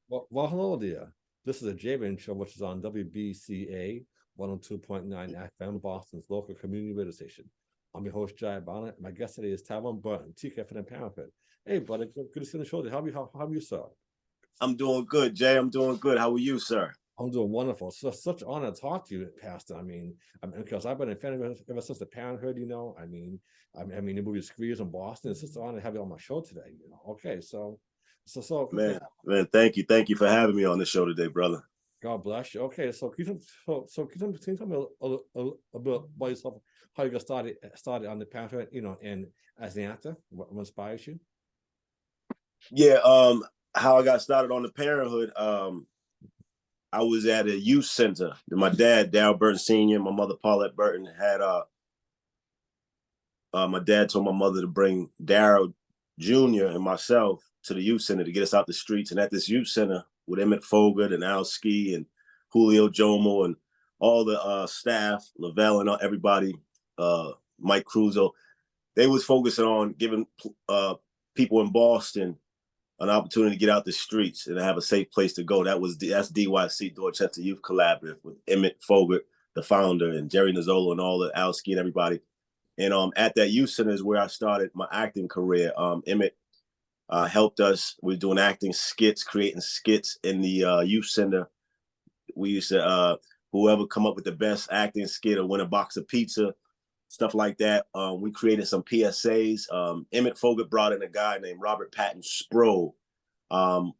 Well, hello there. This is the Jayman Show, which is on WBCA 102.9 FM, Boston's local community radio station. I'm your host, Jaiye Bynoe, and my guest today is Tyrone Burton, TK for the Parenthood. Hey, brother, good to see you on the show. How are you, sir? I'm doing good, Jay. I'm doing good. How are you, sir? I'm doing wonderful. So such an honor to talk to you, Pastor. Because I've been a fan of it ever since the Parenthood. The movie Screers in Boston. It's just an honor to have you on my show today. Okay, okay. Man, thank you for having me on the show today, brother. God bless you. Okay, so can you tell me a bit about yourself, how you got started on the Parenthood, and as an actor, what inspires you? Yeah, how I got started on the Parenthood. I was at a youth center. My dad, Darrell Burton Sr., my mother, Paulette Burton, had my dad told my mother to bring Darrell Jr. and myself to the youth center to get us out the streets. And at this youth center with Emmett Fogart and Al Ski and Julio Jomo and all the staff, Lavelle and everybody, Mike Cruzo, they was focusing on giving people in Boston an opportunity to get out the streets and have a safe place to go. That's DYC, Dorchester Youth Collaborative, with Emmett Fogart, the founder, and Jerry Nizzolo and all the Al Ski and everybody. And at that youth center is where I started my acting career. Emmett helped us. We were doing acting skits, creating skits in the youth center. We used to, whoever come up with the best acting skit or win a box of pizza, stuff like that. We created some PSAs. Emmett Fogart brought in a guy named Robert Patton Sproul, along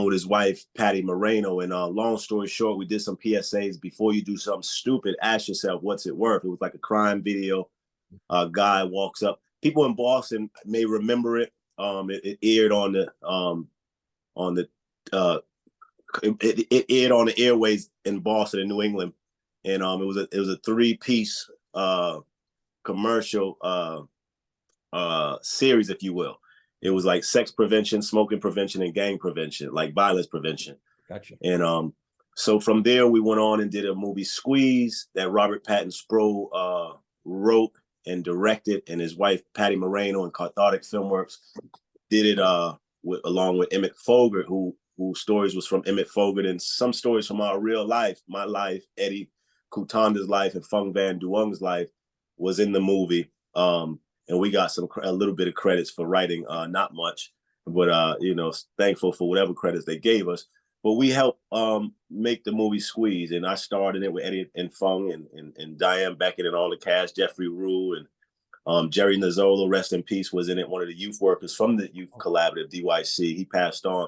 with his wife, Patty Moreno. And long story short, we did some PSAs. Before you do something stupid, ask yourself, what's it worth? It was like a crime video. A guy walks up. People in Boston may remember it. It aired on the it aired on the airways in Boston and New England, and it was a 3-piece commercial series, if you will. It was like sex prevention, smoking prevention, and gang prevention, like violence prevention. Gotcha. And so from there we went on and did a movie Squeeze that Robert Patton Sproul wrote and directed, and his wife Patty Moreno and Cathartic Filmworks did it along with Emmett Fogart, who stories was from Emmett Fogart, and some stories from our real life, my life, Eddie Kutanda's life, and Phung Van Duong's life was in the movie. And we got a little bit of credits for writing, not much, but thankful for whatever credits they gave us. But we helped make the movie Squeeze, and I starred in it with Eddie and Phung and Diane Beckett and all the cast, Jeffrey Rue and Jerry Nizzolo, rest in peace, was in it, one of the youth workers from the Youth Collaborative, DYC. He passed on.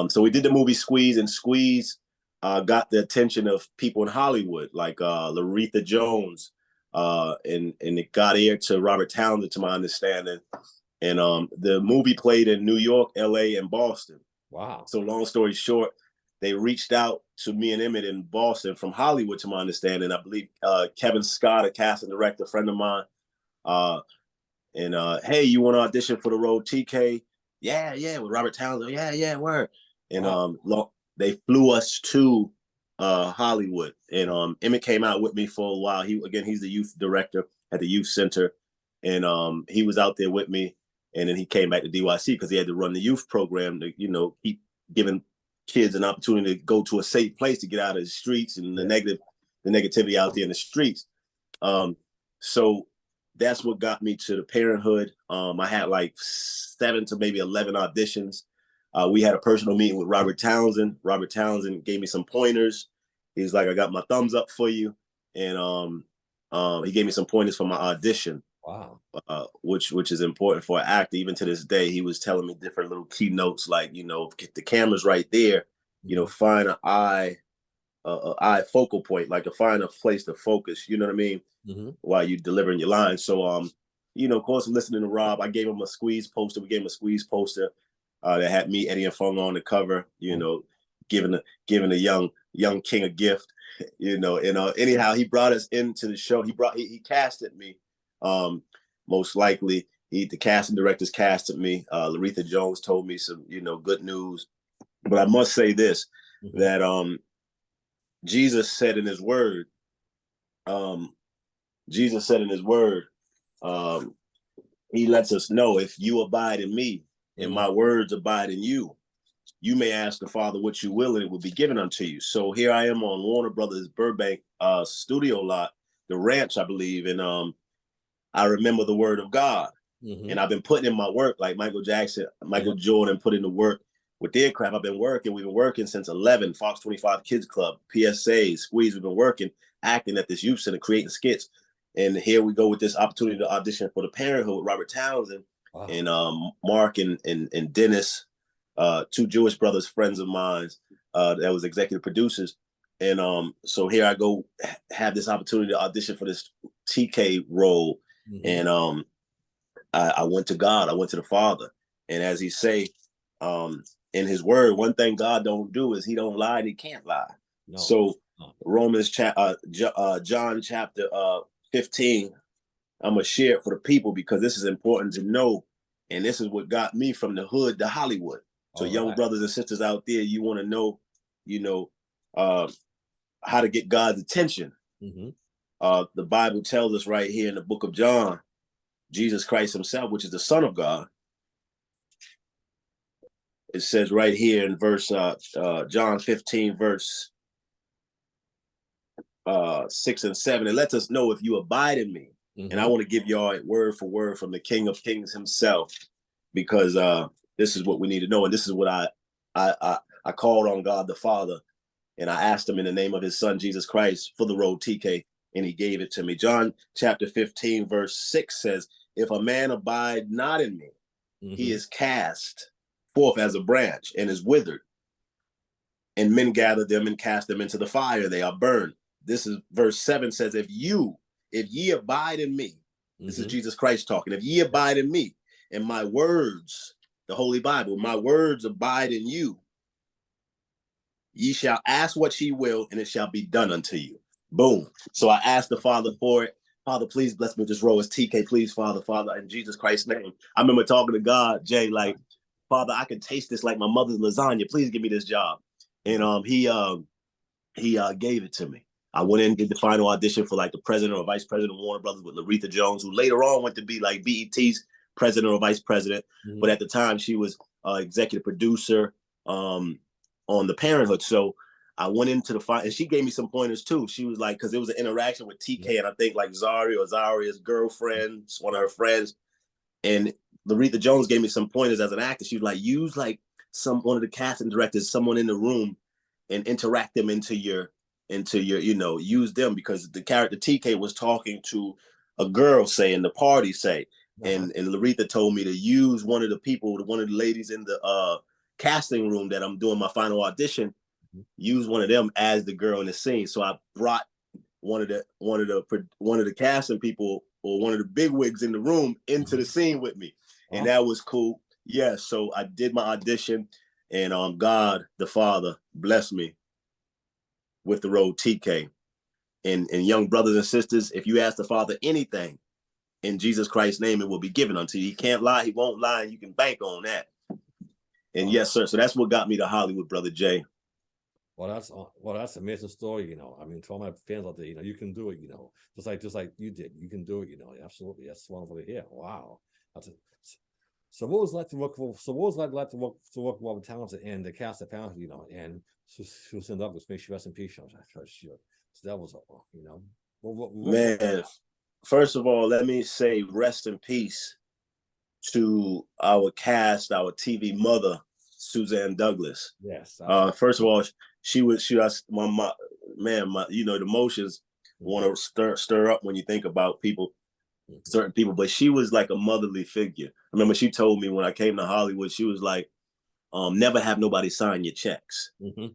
So we did the movie Squeeze, and Squeeze got the attention of people in Hollywood, like Laretha Jones, and it got aired to Robert Townsend, to my understanding. And the movie played in New York, LA, and Boston. Wow. So long story short, they reached out to me and Emmett in Boston from Hollywood, to my understanding. I believe Kevin Scott, a casting director, a friend of mine, hey, you want to audition for the role TK? Yeah, with Robert Townsend. Yeah, word. And wow. They flew us to Hollywood, and Emmett came out with me for a while. He's the youth director at the youth center, and he was out there with me. And then he came back to DYC because he had to run the youth program to, keep giving kids an opportunity to go to a safe place to get out of the streets and the negativity out there in the streets. So that's what got me to the Parenthood. I had like 7 to maybe 11 auditions. We had a personal meeting with Robert Townsend. Robert Townsend gave me some pointers. He's like, I got my thumbs up for you. And he gave me some pointers for my audition. Wow. Which is important for an actor. Even to this day, he was telling me different little keynotes, like, get the cameras right there, find an eye focal point, like find a place to focus, you know what I mean? Mm-hmm. While you delivering your lines. So, of course, listening to Rob, I gave him a Squeeze poster. We gave him a Squeeze poster that had me, Eddie, and Phung on the cover, giving the young king a gift, and anyhow, he brought us into the show. He casted me. Most likely, the casting directors casted me. Laretha Jones told me some, good news. But I must say this, mm-hmm. that Jesus said in his word, he lets us know, if you abide in me and my words abide in you, you may ask the Father what you will, and it will be given unto you. So here I am on Warner Brothers Burbank studio lot, the ranch, I believe, and I remember the word of God. And I've been putting in my work like Michael Jackson, Michael Jordan put in the work with their craft. I've been working. We've been working since 11, Fox 25 Kids Club, PSA, Squeeze. We've been working, acting at this youth center, creating skits. And here we go with this opportunity to audition for the Parenthood with Robert Townsend and Mark and Dennis, two Jewish brothers, friends of mine, that was executive producers. And so here I go, have this opportunity to audition for this TK role. And I went to God, I went to the Father. And as he say in his word, one thing God don't do is he don't lie and he can't lie. No. So John chapter 15, I'm going to share it for the people because this is important to know. And this is what got me from the hood to Hollywood. So young brothers and sisters out there, you want to know, how to get God's attention. The Bible tells us right here in the book of John, Jesus Christ himself, which is the Son of God. It says right here in verse John 15, verse 6 and 7, it lets us know if you abide in me. And I want to give y'all word for word from the King of Kings himself, because this is what we need to know. And this is what I called on God the Father, and I asked him in the name of his son, Jesus Christ, for the road TK, and he gave it to me. John chapter 15, verse 6 says, if a man abide not in me, he is cast forth as a branch and is withered. And men gather them and cast them into the fire. They are burned. This is verse 7 says, if ye abide in me, this is Jesus Christ talking. If ye abide in me and my words, the Holy Bible, my words abide in you, ye shall ask what ye will, and it shall be done unto you. Boom. So I asked the Father for it. Father, please bless me with this role as TK, please, Father, in Jesus Christ's name. I remember talking to God, Jay, like, Father, I can taste this like my mother's lasagna. Please give me this job. And he gave it to me. I went in and did the final audition for like the president or vice president of Warner Brothers with Laretha Jones, who later on went to be like BET's president or vice president. But at the time, she was executive producer on the Parenthood. So I went into the fight, and she gave me some pointers too. She was like, because it was an interaction with TK, and I think like Zaria's girlfriend, one of her friends, and Laretha Jones gave me some pointers as an actor. She was like, use like one of the casting directors, someone in the room, and interact them into your, use them, because the character TK was talking to a girl, say, in the party, say, and Laretha told me to use one of the ladies in the casting room that I'm doing my final audition, use one of them as the girl in the scene. So I brought one of the casting people, or one of the big wigs in the room, into the scene with me. And that was cool. Yeah, so I did my audition, and God the Father blessed me with the role TK. And young brothers and sisters, if you ask the Father anything in Jesus Christ's name, it will be given unto you. He can't lie, he won't lie, and you can bank on that. And yes, sir. So that's what got me to Hollywood, Brother Jay. Well, that's an amazing story, I mean, to all my fans out there, you can do it, just like you did. You can do it, absolutely. That's wonderful to hear. Wow. So what was it like to work to work with Robert Townsend and the cast of Parenthood, and Susan Douglas, may she rest in peace. So that was, man. First of all, let me say rest in peace to our cast, our TV mother, Suzanne Douglas. Yes. First of all, she was my the emotions want to stir up when you think about people, certain people, but she was like a motherly figure. I remember she told me when I came to Hollywood, she was like, never have nobody sign your checks.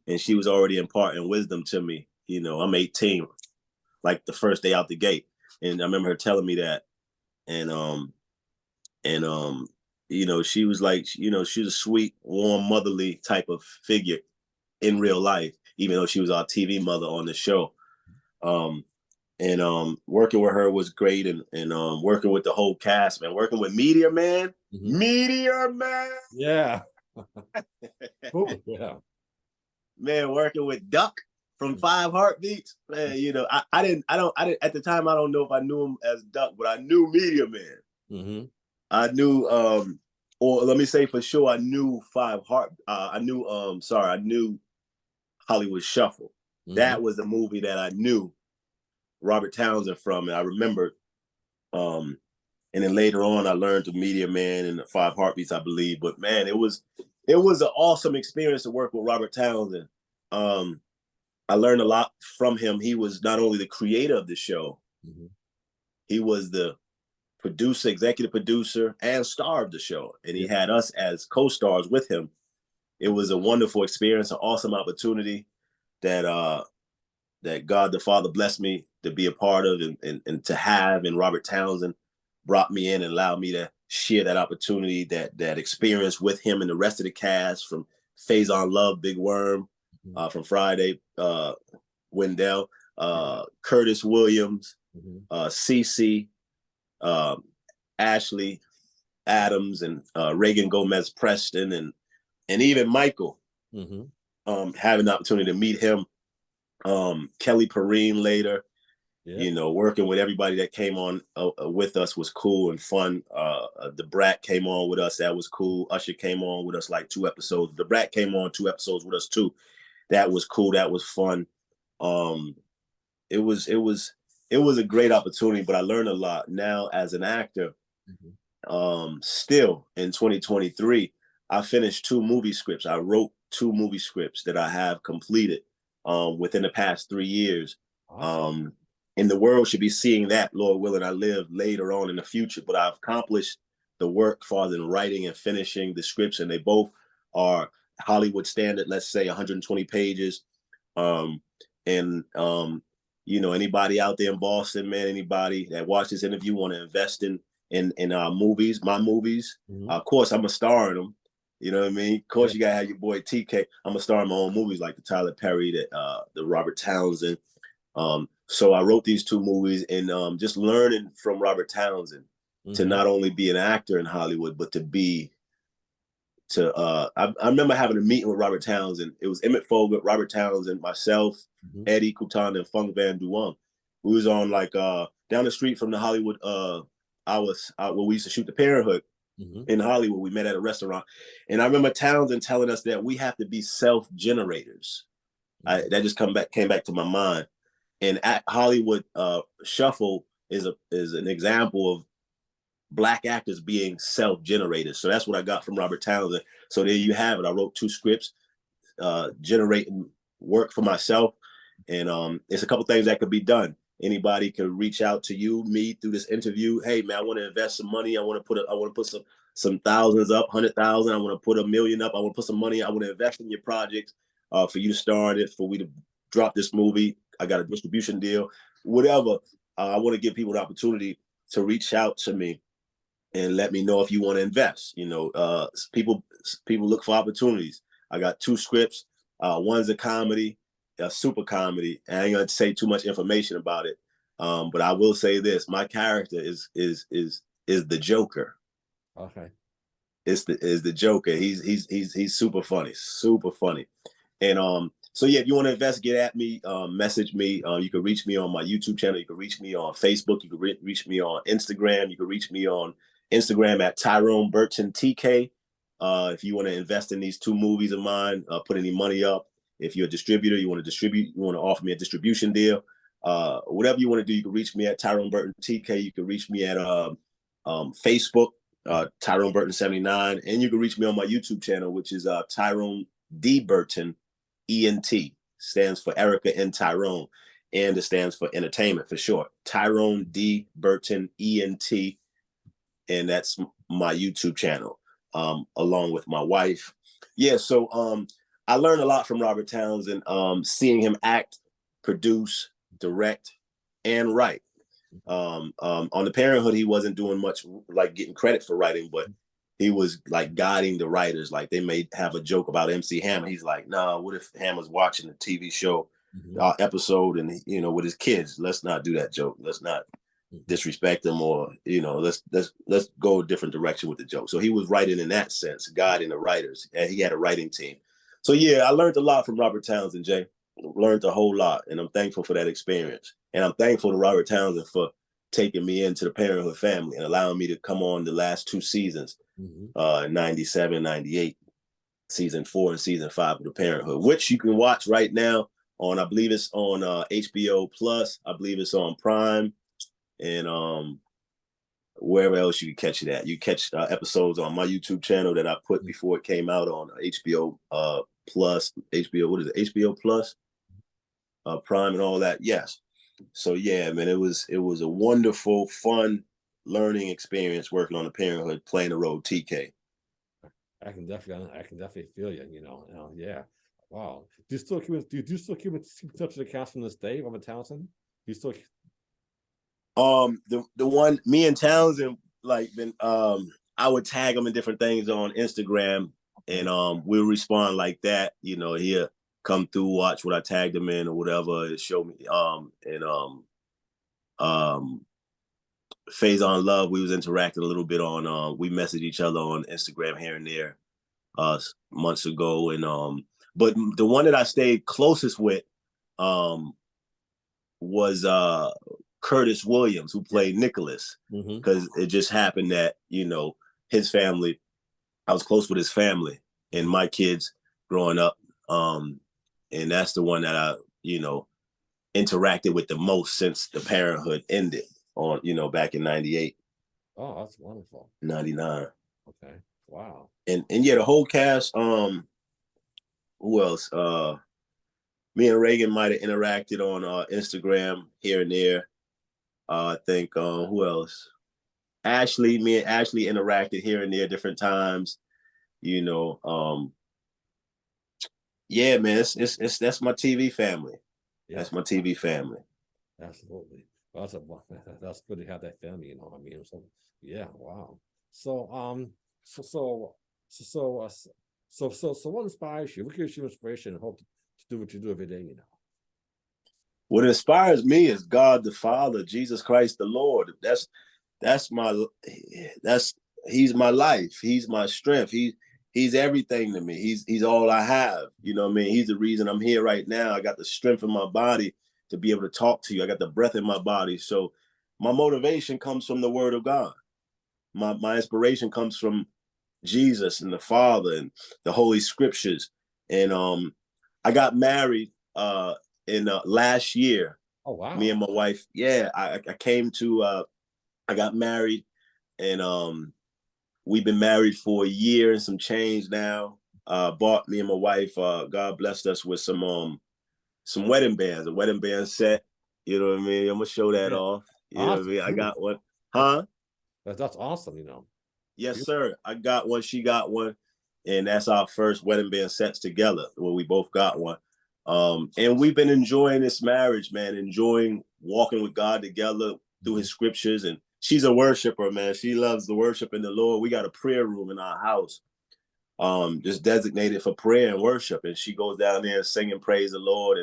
And she was already imparting wisdom to me. I'm 18, like the first day out the gate. And I remember her telling me that. And she was like, she's a sweet, warm, motherly type of figure in real life, even though she was our TV mother on the show. Working with her was great, and working with the whole cast, man. Working with Meteor Man. Yeah. Cool. Yeah. Man, working with Duck from 5 Heartbeats. Man, I didn't at the time, I don't know if I knew him as Duck, but I knew Meteor Man. I knew or let me say for sure, I knew I knew Hollywood Shuffle. That was the movie that I knew Robert Townsend from, and I remembered. And then later on, I learned the Media Man and the Five Heartbeats, I believe. But man, it was an awesome experience to work with Robert Townsend. I learned a lot from him. He was not only the creator of the show, he was the producer, executive producer, and star of the show. And he had us as co-stars with him. It was a wonderful experience, an awesome opportunity that that God the Father blessed me to be a part of and to have. And Robert Townsend brought me in and allowed me to share that opportunity, that experience with him and the rest of the cast, from Faison Love, Big Worm, from Friday, Wendell, Curtis Williams, Cece, Ashley Adams, and Reagan Gomez Preston, and even Michael. Having the opportunity to meet him, Kelly Perrine later. You know, working with everybody that came on with us was cool and fun. The Brat came on with us. That was cool. Usher came on with us like 2 episodes. The Brat came on 2 episodes with us too. That was cool. That was fun. It was a great opportunity, but I learned a lot. Now as an actor, still in 2023, I finished 2 movie scripts. I wrote 2 movie scripts that I have completed within the past 3 years. Awesome. And the world should be seeing that, Lord willing, I live later on in the future. But I've accomplished the work farther than writing and finishing the scripts, and they both are Hollywood standard, let's say 120 pages. You know, anybody out there in Boston, man, anybody that watched this interview want to invest in movies, my movies, of course, I'm a star in them. You know what I mean? Of course, you gotta have your boy TK. I'm a star in my own movies, like the Tyler Perry, the Robert Townsend. So I wrote these 2 movies, and just learning from Robert Townsend to not only be an actor in Hollywood, but I remember having a meeting with Robert Townsend. It was Emmett Fogart, Robert Townsend, myself, Eddie Coutan, and Funk Van Duong. We was on like down the street from the Hollywood. Where we used to shoot the Parenthood in Hollywood. We met at a restaurant, and I remember Townsend telling us that we have to be self-generators. That just came back to my mind. And at Hollywood Shuffle is an example of Black actors being self-generators. So that's what I got from Robert Townsend. So there you have it. I wrote 2 scripts, generating work for myself. And it's a couple things that could be done. Anybody could reach out to me through this interview. Hey man, I want to invest some money. I want to put some thousands up, 100,000. I want to put $1 million up. I want to put some money. I want to invest in your project for you to star in it, for we to drop this movie. I got a distribution deal, whatever. I want to give people the opportunity to reach out to me and let me know if you want to invest. You know, people look for opportunities. I got 2 scripts. One's a comedy, a super comedy. And I ain't gonna say too much information about it, but I will say this: my character is the Joker. Okay. Is the Joker. He's super funny, and so yeah, if you want to invest, get at me, message me. You can reach me on my YouTube channel. You can reach me on Facebook. You can reach me on Instagram. You can reach me on Instagram at Tyrone Burton TK. If you want to invest in these 2 movies of mine, put any money up. If you're a distributor, you want to distribute, you want to offer me a distribution deal, whatever you want to do, you can reach me at Tyrone Burton TK. You can reach me at Facebook, Tyrone Burton 79, and you can reach me on my YouTube channel, which is Tyrone D Burton ENT. Stands for Erica and Tyrone, and it stands for entertainment for short. Tyrone D Burton ENT, and that's my YouTube channel, along with my wife. Yeah, so I learned a lot from Robert Townsend, seeing him act, produce, direct, and write. On the Parenthood, he wasn't doing much like getting credit for writing, but he was like guiding the writers. Like they may have a joke about MC Hammer. He's like, nah, what if Hammer's watching a TV show episode and with his kids? Let's not do that joke. Let's not disrespect them, or let's go a different direction with the joke. So he was writing in that sense, guiding the writers, and he had a writing team. So yeah, I learned a lot from Robert Townsend, Jay. Learned a whole lot, and I'm thankful for that experience. And I'm thankful to Robert Townsend for taking me into the Parenthood family and allowing me to come on the last 2 seasons, 97, 98, season 4 and season 5 of the Parenthood, which you can watch right now on, I believe it's on HBO Plus. I believe it's on Prime, and wherever else you can catch it at. You catch episodes on my YouTube channel that I put before it came out on HBO Plus, what is it? HBO Plus, Prime and all that. Yes. So yeah, man, it was a wonderful, fun learning experience working on the Parenthood, playing the role TK. I can definitely feel you. Yeah. Wow. Do you still keep in touch with the cast from this day, Robert Townsend? Do you still? The one, me and Townsend, like, been I would tag him in different things on Instagram, and we'll respond like that. He'll come through, watch what I tagged him in or whatever, and show me. Phase on Love, we was interacting a little bit on. We messaged each other on Instagram here and there, months ago, and but the one that I stayed closest with, was Curtis Williams, who played Nicholas, because it just happened that his family, I was close with his family and my kids growing up, and that's the one that I interacted with the most since the Parenthood ended on back in 98. Oh, that's wonderful. 99. Okay. Wow. And yeah, the whole cast. Who else? Me and Reagan might have interacted on Instagram here and there. I think who else? Me and Ashley interacted here and there different times. Yeah, man, it's that's my TV family. Yeah. That's my TV family. Absolutely. Well, that's good to have that family. So yeah, wow. So what inspires you? What gives you inspiration and hope to do what you do every day? What inspires me is God the Father, Jesus Christ the Lord. He's my life. He's my strength. He's everything to me. He's all I have. You know what I mean? He's the reason I'm here right now. I got the strength in my body to be able to talk to you. I got the breath in my body. So my motivation comes from the Word of God. My inspiration comes from Jesus and the Father and the Holy Scriptures. And I got married in last year. Oh wow! Me and my wife. Yeah, I came to. I got married, and we've been married for a year and some change now. Bought me and my wife. God blessed us with some wedding bands, a wedding band set. You know what I mean? I'm gonna show that off. You know what I mean? I got one. Huh? That's awesome. Yes, sir. I got one. She got one, and that's our first wedding band sets together, where we both got one. And we've been enjoying this marriage, man. Enjoying walking with God together through His scriptures. And she's a worshiper, man. She loves the worship in the Lord. We got a prayer room in our house, just designated for prayer and worship. And she goes down there singing praise the Lord,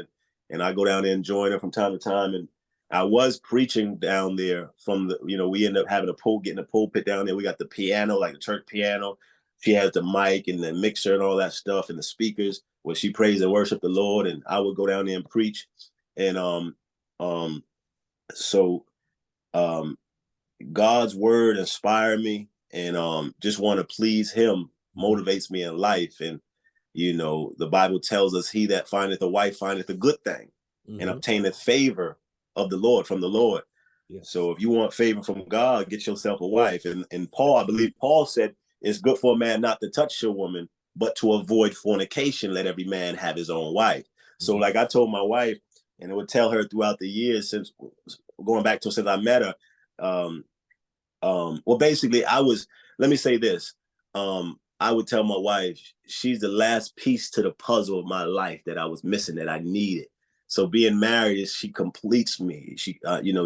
and I go down there and join her from time to time. And I was preaching down there from the, we ended up having getting a pulpit down there. We got the piano, like the church piano. She has the mic and the mixer and all that stuff and the speakers where she prays and worship the Lord. And I would go down there and preach. And God's word inspired me, and just want to please Him motivates me in life. And the Bible tells us, he that findeth a wife findeth a good thing and obtaineth favor of the Lord, from the Lord. Yes. So if you want favor from God, get yourself a wife. And Paul, I believe Paul said, it's good for a man not to touch a woman, but to avoid fornication, let every man have his own wife. So like I told my wife, and I would tell her throughout the years since I met her, well, basically let me say this. I would tell my wife, she's the last piece to the puzzle of my life that I was missing, that I needed. So being married, she completes me. She,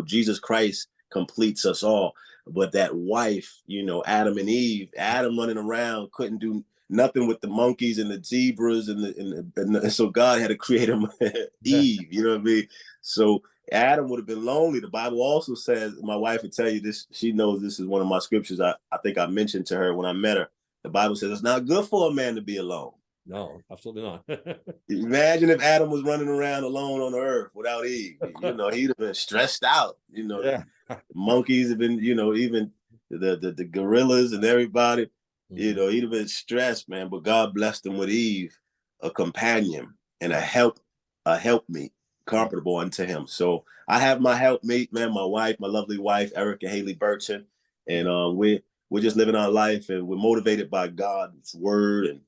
Jesus Christ completes us all. But that wife, Adam and Eve, Adam running around, couldn't do nothing with the monkeys and the zebras, and so God had to create him Eve, you know what I mean? So Adam would have been lonely. The Bible also says, my wife would tell you this, she knows this is one of my scriptures. I think I mentioned to her when I met her. The Bible says it's not good for a man to be alone. No, absolutely not. Imagine if Adam was running around alone on the earth without Eve. He'd have been stressed out. Yeah. Monkeys have been, even the gorillas and everybody, Mhm. he'd have been stressed, man. But God blessed him with Eve, a companion and a helpmeet, comfortable unto him. So I have my helpmeet, man, my wife, my lovely wife, Erica Haley Burton. And we're just living our life, and we're motivated by God's word and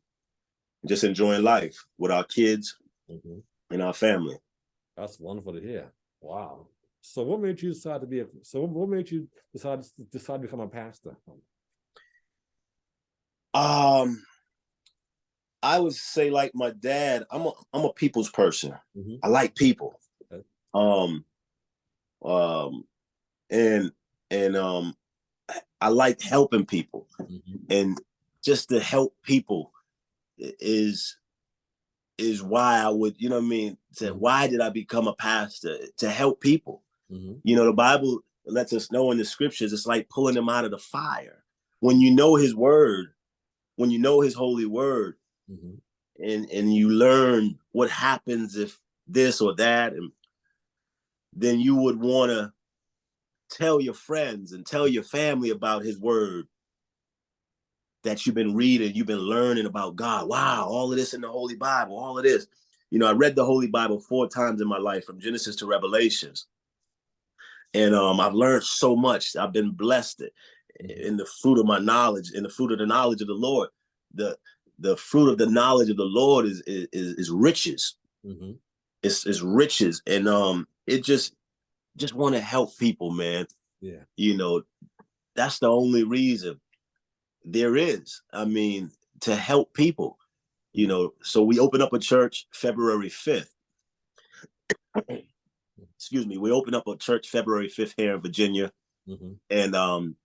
just enjoying life with our kids Mhm. and our family. That's wonderful to hear. Wow. So what made you decide to what made you decide to become a pastor? I would say, like my dad, I'm a people's person. Mhm. I like people. Okay. Um and I like helping people. Mhm. And just to help people is why I would, you know what I mean? Mhm. Why did I become a pastor? To help people. Mhm. The Bible lets us know in the scriptures, it's like pulling them out of the fire. When you know his word, when you know his holy word, Mhm. and you learn what happens if this or that, and then you would want to tell your friends and tell your family about his word that you've been reading, you've been learning about God. Wow, all of this in the Holy Bible, all of this. I read the Holy Bible 4 times in my life, from Genesis to Revelations. And I've learned so much. I've been blessed in the fruit of my knowledge, in the fruit of the knowledge of the Lord. The fruit of the knowledge of the Lord is riches. Mm-hmm. It's riches, and it just want to help people, man. Yeah. That's the only reason there is. I mean, to help people. So we opened up a church February 5th. Excuse me. We opened up a church February 5th here in Virginia. Mm-hmm. And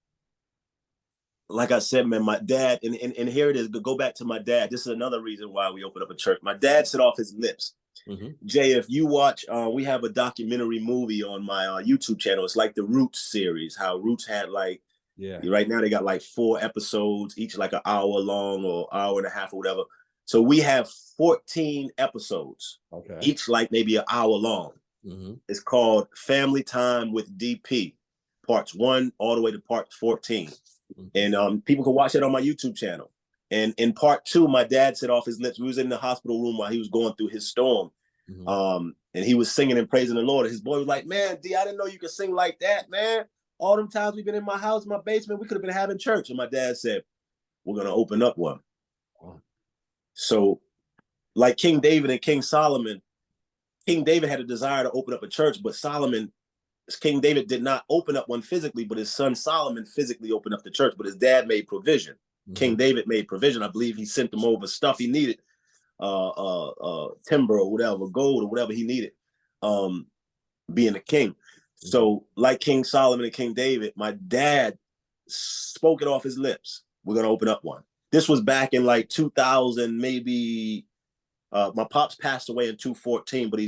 like I said, man, my dad, and here it is, go back to my dad. This is another reason why we opened up a church. My dad said off his lips, Mm-hmm. Jay, if you watch, we have a documentary movie on my YouTube channel. It's like the Roots series, how Roots had right now they got like 4 episodes, each like an hour long or hour and a half or whatever. So we have 14 episodes, each like maybe an hour long. Mm-hmm. It's called Family Time with DP, parts 1 all the way to part 14. Mm-hmm. And people can watch it on my YouTube channel. And in part 2, my dad said off his lips, we was in the hospital room while he was going through his storm. Mm-hmm. And he was singing and praising the Lord. His boy was like, man, D, I didn't know you could sing like that, man. All them times we've been in my house, my basement, we could have been having church. And my dad said, we're going to open up one. Wow. So like King David and King Solomon, King David had a desire to open up a church, but King David did not open up one physically, but his son Solomon physically opened up the church, but his dad made provision. Mm-hmm. King David made provision. I believe he sent him over stuff he needed, timber or whatever, gold or whatever he needed, being a king. Mm-hmm. So like King Solomon and King David, my dad spoke it off his lips. We're going to open up one. This was back in like 2000, maybe. My pops passed away in 2014, but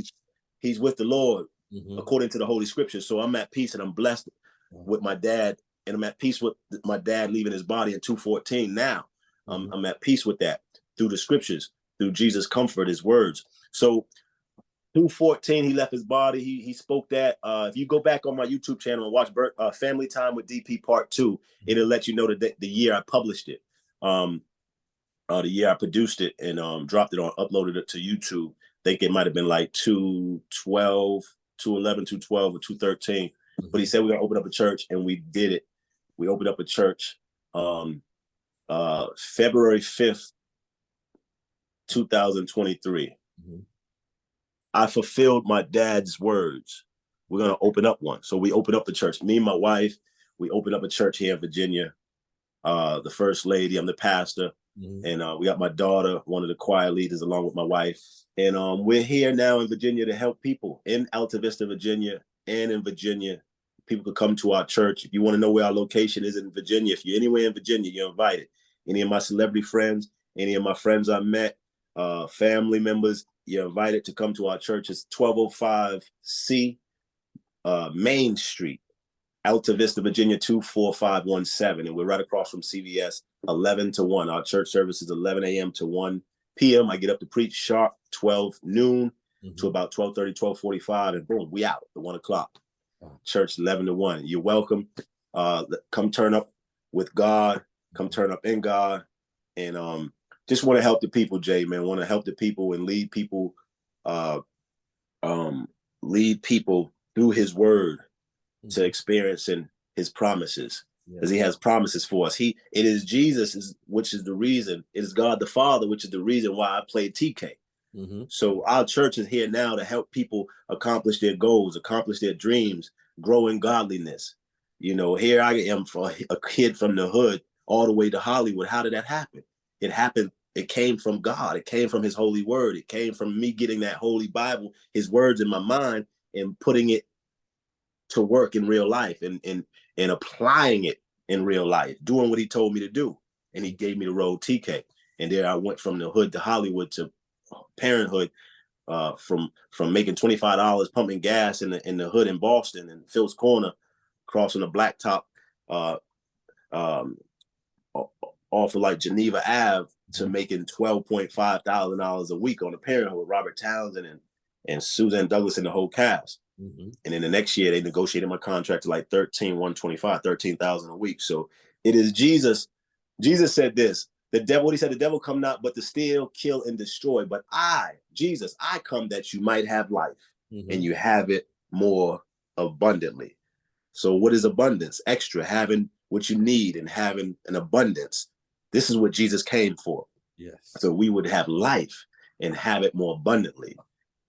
he's with the Lord. Mm-hmm. According to the Holy Scriptures. So I'm at peace and I'm blessed with my dad, and I'm at peace with my dad leaving his body in 2014 now. Mm-hmm. I'm at peace with that through the Scriptures, through Jesus' comfort, his words. So 2014, he left his body. He spoke that. If you go back on my YouTube channel and watch Family Time with DP Part 2, it'll let you know the year I published it. The year I produced it and dropped it uploaded it to YouTube. I think it might have been like 2012, 2011, 2012, or 2013. Mm-hmm. But he said we're gonna open up a church, and we did it. We opened up a church February 5th, 2023. Mm-hmm. I fulfilled my dad's words. We're gonna open up one. So we opened up the church. Me and my wife, we opened up a church here in Virginia. The first lady, I'm the pastor. Mm-hmm. And we got my daughter, one of the choir leaders, along with my wife. And we're here now in Virginia to help people in Alta Vista, Virginia, and in Virginia. People could come to our church. If you want to know where our location is in Virginia, if you're anywhere in Virginia, you're invited. Any of my celebrity friends, any of my friends I met, family members, you're invited to come to our church. It's 1205 C Main Street, Alta Vista, Virginia 24517, and we're right across from CVS, 11 to 1. Our church service is 11 a.m. to 1 p.m. I get up to preach sharp 12 noon to about 12:30, 12:45, and boom, we out at 1 o'clock. Church 11 to 1. You're welcome. Come turn up with God. Come turn up in God. And just want to help the people, Jay, man. Want to help the people and lead people through his word to experiencing his promises. Because he has promises for us. It is Jesus, which is the reason. It is God the Father, which is the reason why I played TK. So our church is here now to help people accomplish their goals, accomplish their dreams, grow in godliness. You know, here I am, for a kid from the hood all the way to Hollywood. How did that happen? It happened. It came from God. It came from his holy word. It came from me getting that holy Bible, his words in my mind, and putting it to work in real life and applying it in real life, doing what he told me to do. And he gave me the road TK. And there I went from the hood to Hollywood to Parenthood, from making $25 pumping gas in the hood in Boston and Phil's Corner, crossing the blacktop off of like Geneva Ave, to making $12,500 a week on the Parenthood with Robert Townsend and Suzanne Douglas and the whole cast. And then the next year they negotiated my contract to like $13,000 a week. So it is Jesus. Jesus said this. The devil, he said, the devil come not but to steal, kill, and destroy. But Jesus, I come that you might have life and you have it more abundantly. So what is abundance? Extra, having what you need and having an abundance. This is what Jesus came for. Yes. So we would have life and have it more abundantly.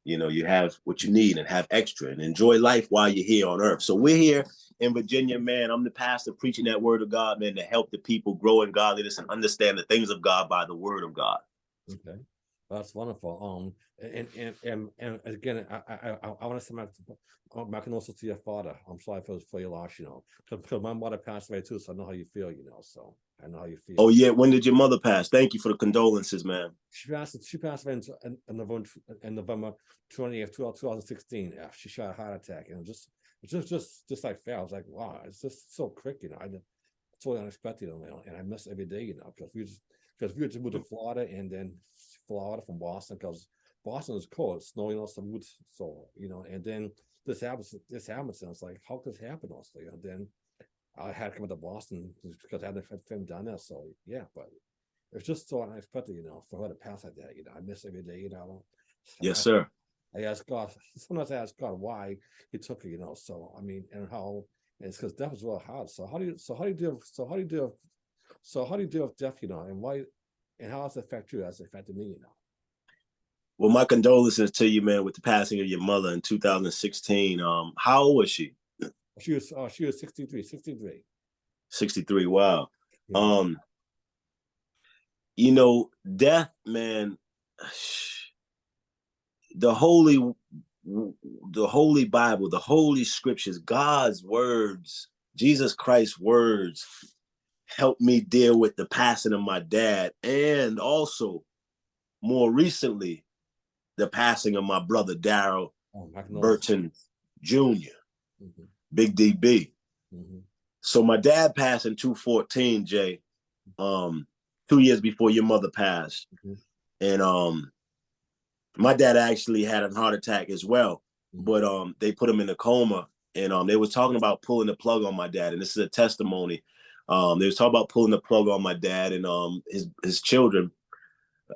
You know, you have what you need and have extra and enjoy life while you're here on earth. So we're here in Virginia, man. I'm the pastor preaching that word of God, man, to help the people grow in godliness and understand the things of God by the word of God. Okay, well, that's wonderful. And again, I want to send my condolences to your father. I'm sorry for your loss, you know, because my mother passed away too, so I know how you feel, you know. So I know how you feel. Oh yeah, when did your mother pass? Thank you for the condolences, man. She passed away in November 20th, 2016. Yeah, she shot a heart attack, and just like that. I was like, wow, it's just so quick, you know. It's totally unexpected, you know, and I miss every day, you know, because we were just moved to Florida, and then Florida from Boston, because Boston is cold, it's snowing, you know, so you know, and then this happens, and it's like, how could this happen also? You know, then I had to come to Boston because I hadn't film down there, so yeah, but it's just so unexpected, you know, for her to pass like that, you know. I miss every day, you know. Yes, sir. I ask God, sometimes I ask God why he took her, you know. So I mean, and how, and it's because death is real hard. So how do you deal with death, you know, and why, and how does it affect you as it affected me, you know? Well, my condolences to you, man, with the passing of your mother in 2016. How old was she? She was 63. 63. Wow. Yeah. You know, death, man, the holy Bible, the holy scriptures, God's words, Jesus Christ's words helped me deal with the passing of my dad, and also more recently the passing of my brother Daryl Burton Jr., Big DB. So my dad passed in 2014, Jay, 2 years before your mother passed. And my dad actually had a heart attack as well, but they put him in a coma, and they was talking about pulling the plug on my dad, and this is a testimony. They was talking about pulling the plug on my dad and his children.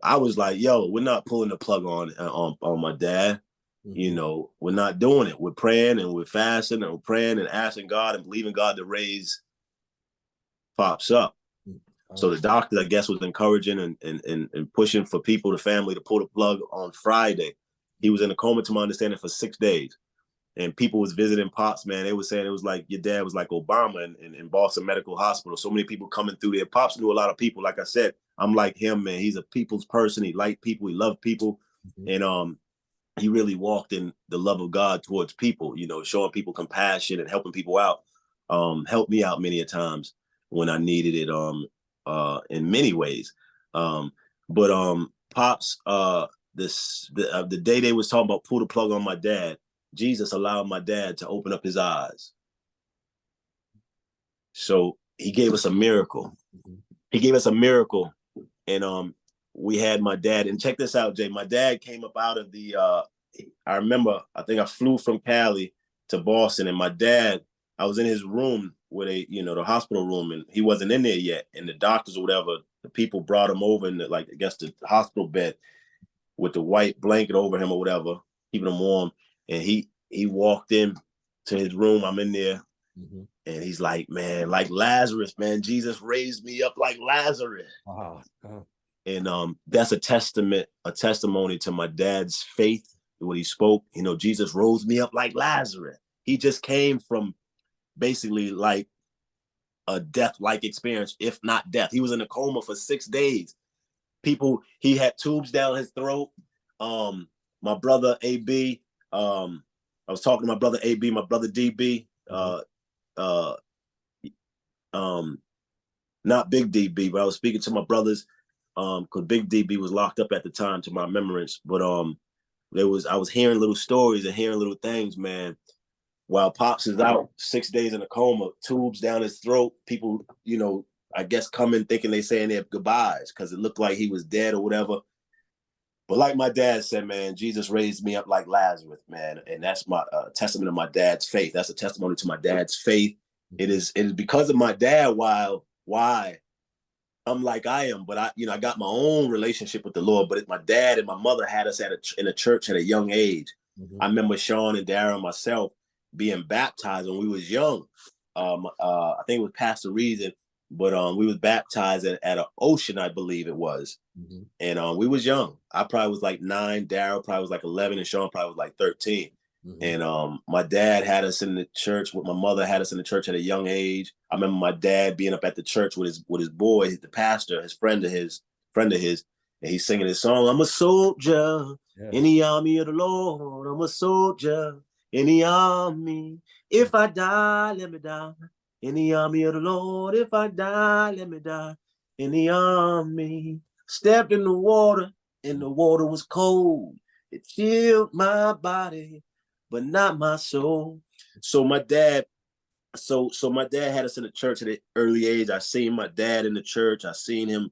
I was like, yo, we're not pulling the plug on my dad. You know, we're not doing it. We're praying and we're fasting and we're praying and asking God and believing God to raise Pops up. So the doctor, I guess, was encouraging and pushing for people, the family, to pull the plug on Friday. He was in a coma, to my understanding, for 6 days. And people was visiting Pops, man. They were saying it was like your dad was like Obama in Boston Medical Hospital. So many people coming through there. Pops knew a lot of people. Like I said, I'm like him, man. He's a people's person. He liked people. He loved people. And he really walked in the love of God towards people, you know, showing people compassion and helping people out. Helped me out many a times when I needed it in many ways. But Pops, the day they was talking about pull the plug on my dad, Jesus allowed my dad to open up his eyes. So he gave us a miracle. He gave us a miracle. And we had my dad, and check this out, Jay. My dad came up out of the, I remember, I think I flew from Cali to Boston, and my dad, I was in his room with the hospital room, and he wasn't in there yet. And the doctors or whatever, the people brought him over in I guess the hospital bed with the white blanket over him or whatever, keeping him warm. And he walked in to his room. I'm in there. Mm-hmm. And he's like, man, like Lazarus, man, Jesus raised me up like Lazarus. Wow. And that's a testimony to my dad's faith, what he spoke. Jesus rose me up like Lazarus. He just came from basically like a death-like experience, if not death. He was in a coma for 6 days. He had tubes down his throat. My brother AB, I was talking to my brother AB, my brother DB, not Big DB, but I was speaking to my brothers, because Big DB was locked up at the time, to my remembrance. But I was hearing little stories and hearing little things, man. While Pops is out 6 days in a coma, tubes down his throat, people, I guess coming thinking they saying their goodbyes because it looked like he was dead or whatever. But like my dad said, man, Jesus raised me up like Lazarus, man. And that's my testament to my dad's faith. That's a testimony to my dad's faith. It is because of my dad why I'm like I am. But I got my own relationship with the Lord. But my dad and my mother had us in a church at a young age. Mm-hmm. I remember Sean and Darren and myself being baptized when we was young. I think it was Pastor Reason, but we was baptized at an ocean, I believe it was. Mm-hmm. And we was young. I probably was like 9, Daryl probably was like 11, and Sean probably was like 13. Mm-hmm. And my dad had us in the church, my mother had us in the church at a young age. I remember my dad being up at the church with his boy, the pastor, his friend of his, and he's singing his song, I'm a soldier in the army of the Lord. I'm a soldier in the army. If I die, let me die in the army of the Lord. If I die, let me die in the army. Stepped in the water, and the water was cold. It chilled my body, but not my soul. So my dad had us in the church at an early age. I seen my dad in the church. I seen him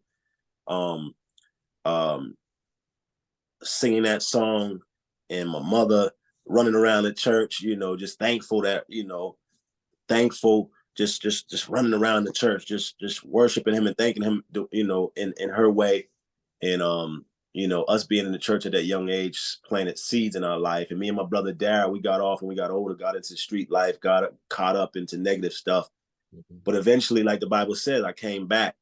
singing that song, and my mother running around the church, just thankful just running around the church, just worshiping him and thanking him, in her way. And us being in the church at that young age planted seeds in our life. And me and my brother Darryl, we got off when we got older, got into street life, got caught up into negative stuff. Mm-hmm. But eventually, like the Bible says, I came back,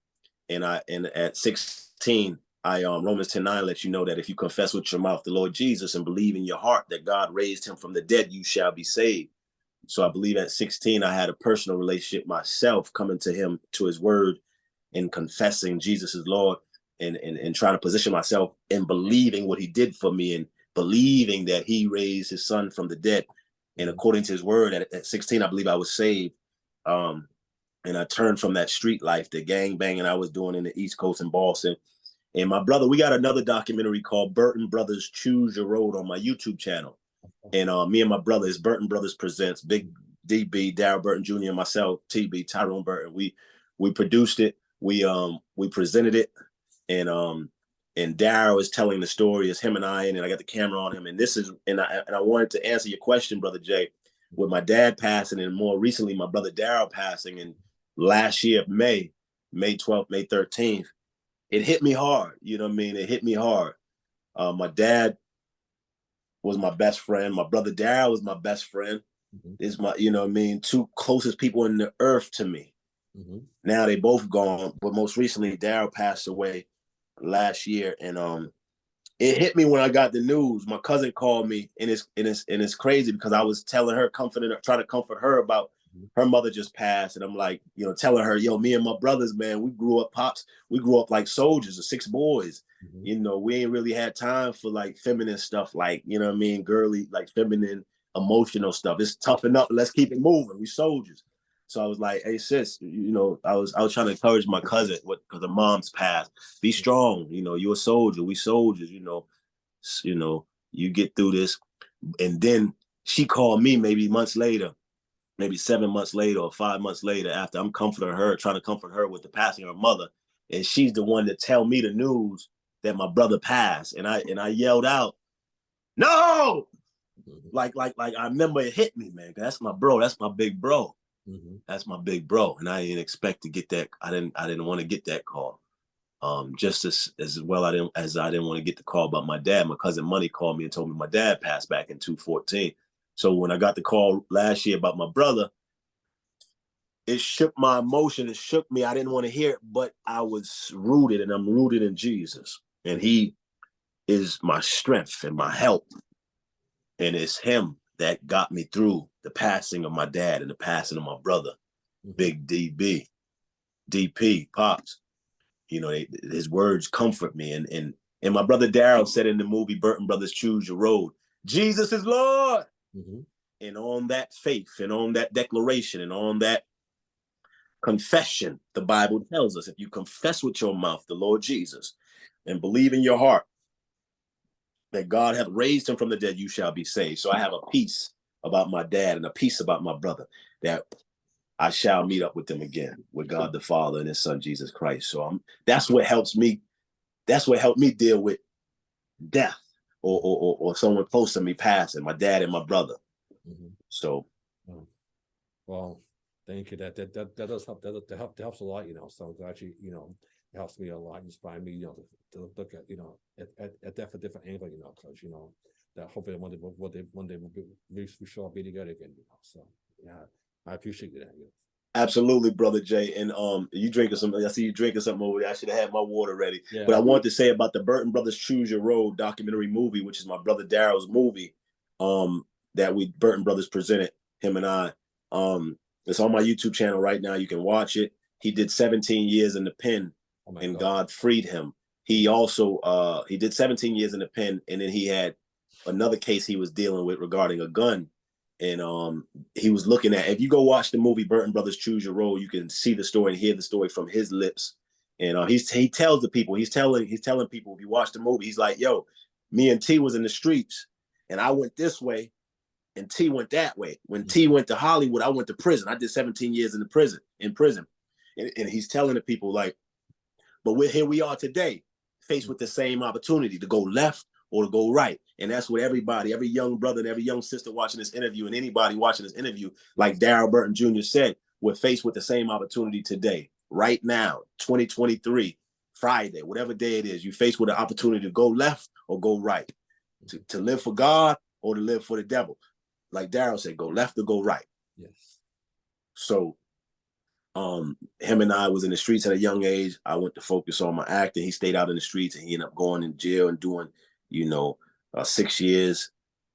and at 16, Romans 10:9 lets you know that if you confess with your mouth the Lord Jesus and believe in your heart that God raised him from the dead, you shall be saved. So I believe at 16, I had a personal relationship myself, coming to him, to his word, and confessing Jesus is Lord, and trying to position myself in believing what he did for me, and believing that he raised his son from the dead. And according to his word, at 16, I believe I was saved. And I turned from that street life, the gang banging I was doing in the East Coast in Boston. And my brother, we got another documentary called Burton Brothers Choose Your Road on my YouTube channel. And me and my brother, is Burton Brothers Presents, Big DB, Darryl Burton Jr., and myself, TB, Tyrone Burton. We produced it. We presented it. And Darryl is telling the story. It's him and I got the camera on him. And I wanted to answer your question, Brother Jay, with my dad passing, and more recently, my brother Darryl passing in last year, May 12th, May 13th. It hit me hard. You know what I mean? It hit me hard. My dad was my best friend. My brother Darryl was my best friend. Mm-hmm. Is my, two closest people in the earth to me. Mm-hmm. Now they both gone, but most recently Darryl passed away last year, and it hit me when I got the news. My cousin called me, and it's crazy because I was telling her, trying to comfort her about her mother just passed, and I'm like, telling her, me and my brothers, man, we grew up like soldiers, of 6 boys. Mm-hmm. We ain't really had time for like feminine stuff, like, girly, like feminine, emotional stuff. It's toughen up. Let's keep it moving. We soldiers. So I was like, hey sis, I was trying to encourage my cousin because her mom's passed. Be strong. You're a soldier. We soldiers. You get through this. And then she called me maybe months later, maybe 7 months later or 5 months later, after I'm comforting her, trying to comfort her with the passing of her mother. And she's the one to tell me the news that my brother passed, and I yelled out, "No!" Like I remember it hit me, man. That's my bro. That's my big bro. That's my big bro, and I didn't expect to get that. I didn't want to get that call. Just as well I didn't want to get the call about my dad. My cousin Money called me and told me my dad passed back in 2014. So when I got the call last year about my brother, it shook my emotion. It shook me. I didn't want to hear it, but I was rooted, and I'm rooted in Jesus. And he is my strength and my help. And it's him that got me through the passing of my dad and the passing of my brother, Big DP, Pops. You know, his words comfort me. And my brother Daryl said in the movie Burton Brothers Choose Your Road, Jesus is Lord. And on that faith and on that declaration and on that confession, the Bible tells us, if you confess with your mouth the Lord Jesus and believe in your heart that God hath raised him from the dead, you shall be saved. So I have a peace about my dad and a peace about my brother, that I shall meet up with them again, with God the Father and his son, Jesus Christ. So that's what helps me. That's what helped me deal with death or someone close to me passing, my dad and my brother. So. Well, thank you. That does help. That helps a lot, you know. So actually, you know, it helps me a lot, inspire me, you know, to look at, you know, at that from a different angle, you know, because, you know, that hopefully one day we shall be together again, you know. So yeah, I appreciate that. You know. Absolutely, Brother Jay. And you drinking something. I see you drinking something over there. I should have had my water ready. Yeah. But I wanted to say about the Burton Brothers Choose Your Road documentary movie, which is my brother Daryl's movie, that Burton Brothers presented, him and I. It's on my YouTube channel right now. You can watch it. He did 17 years in the pen, and God freed him. He also he did 17 years in the pen, and then he had another case he was dealing with regarding a gun. And he was looking at, if you go watch the movie Burton Brothers Choose Your Road, you can see the story and hear the story from his lips. And he tells the people, he's telling people, if you watch the movie, he's like, yo, me and T was in the streets, and I went this way and T went that way. When T went to Hollywood, I went to prison. I did 17 years in prison. And he's telling the people, like, but here we are today, faced with the same opportunity to go left or to go right. And that's what everybody, every young brother and every young sister watching this interview, and anybody watching this interview, like Darryl Burton Jr. said, we're faced with the same opportunity today, right now, 2023, Friday, whatever day it is, you faced with an opportunity to go left or go right, to live for God or to live for the devil. Like Darryl said, go left or go right. Yes. So him and I was in the streets at a young age. I went to focus on my acting. He stayed out in the streets, and he ended up going in jail and doing, 6 years.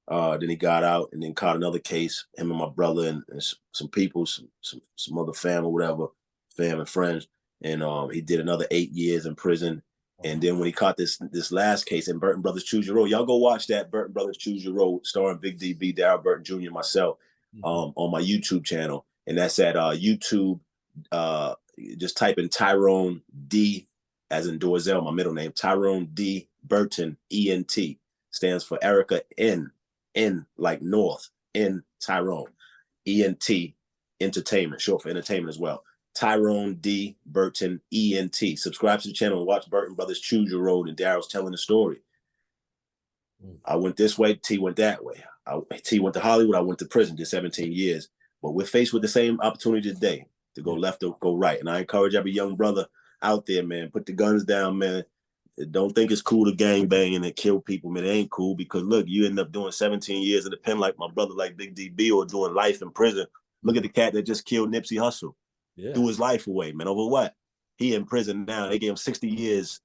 Then he got out and then caught another case, him and my brother and some people, some other family, whatever, family and friends. And he did another 8 years in prison. And then when he caught this last case in Burton Brothers Choose Your Road, y'all go watch that Burton Brothers Choose Your Road, starring Big DB, Darryl Burton Jr., and myself, on my YouTube channel. And that's at YouTube. Just type in Tyrone D, as in Dorzell, my middle name, Tyrone D Burton, ENT, stands for Erica, N like North, N Tyrone, ENT, entertainment, short for entertainment as well. Tyrone D Burton, ENT. Subscribe to the channel and watch Burton Brothers Choose Your Road, and Daryl's telling the story. I went this way, T went that way. T went to Hollywood, I went to prison, did 17 years. But we're faced with the same opportunity today, to go left or go right. And I encourage every young brother out there, man, put the guns down, man. Don't think it's cool to gang bang and kill people, man. It ain't cool, because look, you end up doing 17 years in the pen like my brother, like Big DB, or doing life in prison. Look at the cat that just killed Nipsey Hussle. Yeah. Threw his life away, man. Over what? He in prison now. They gave him 60 years.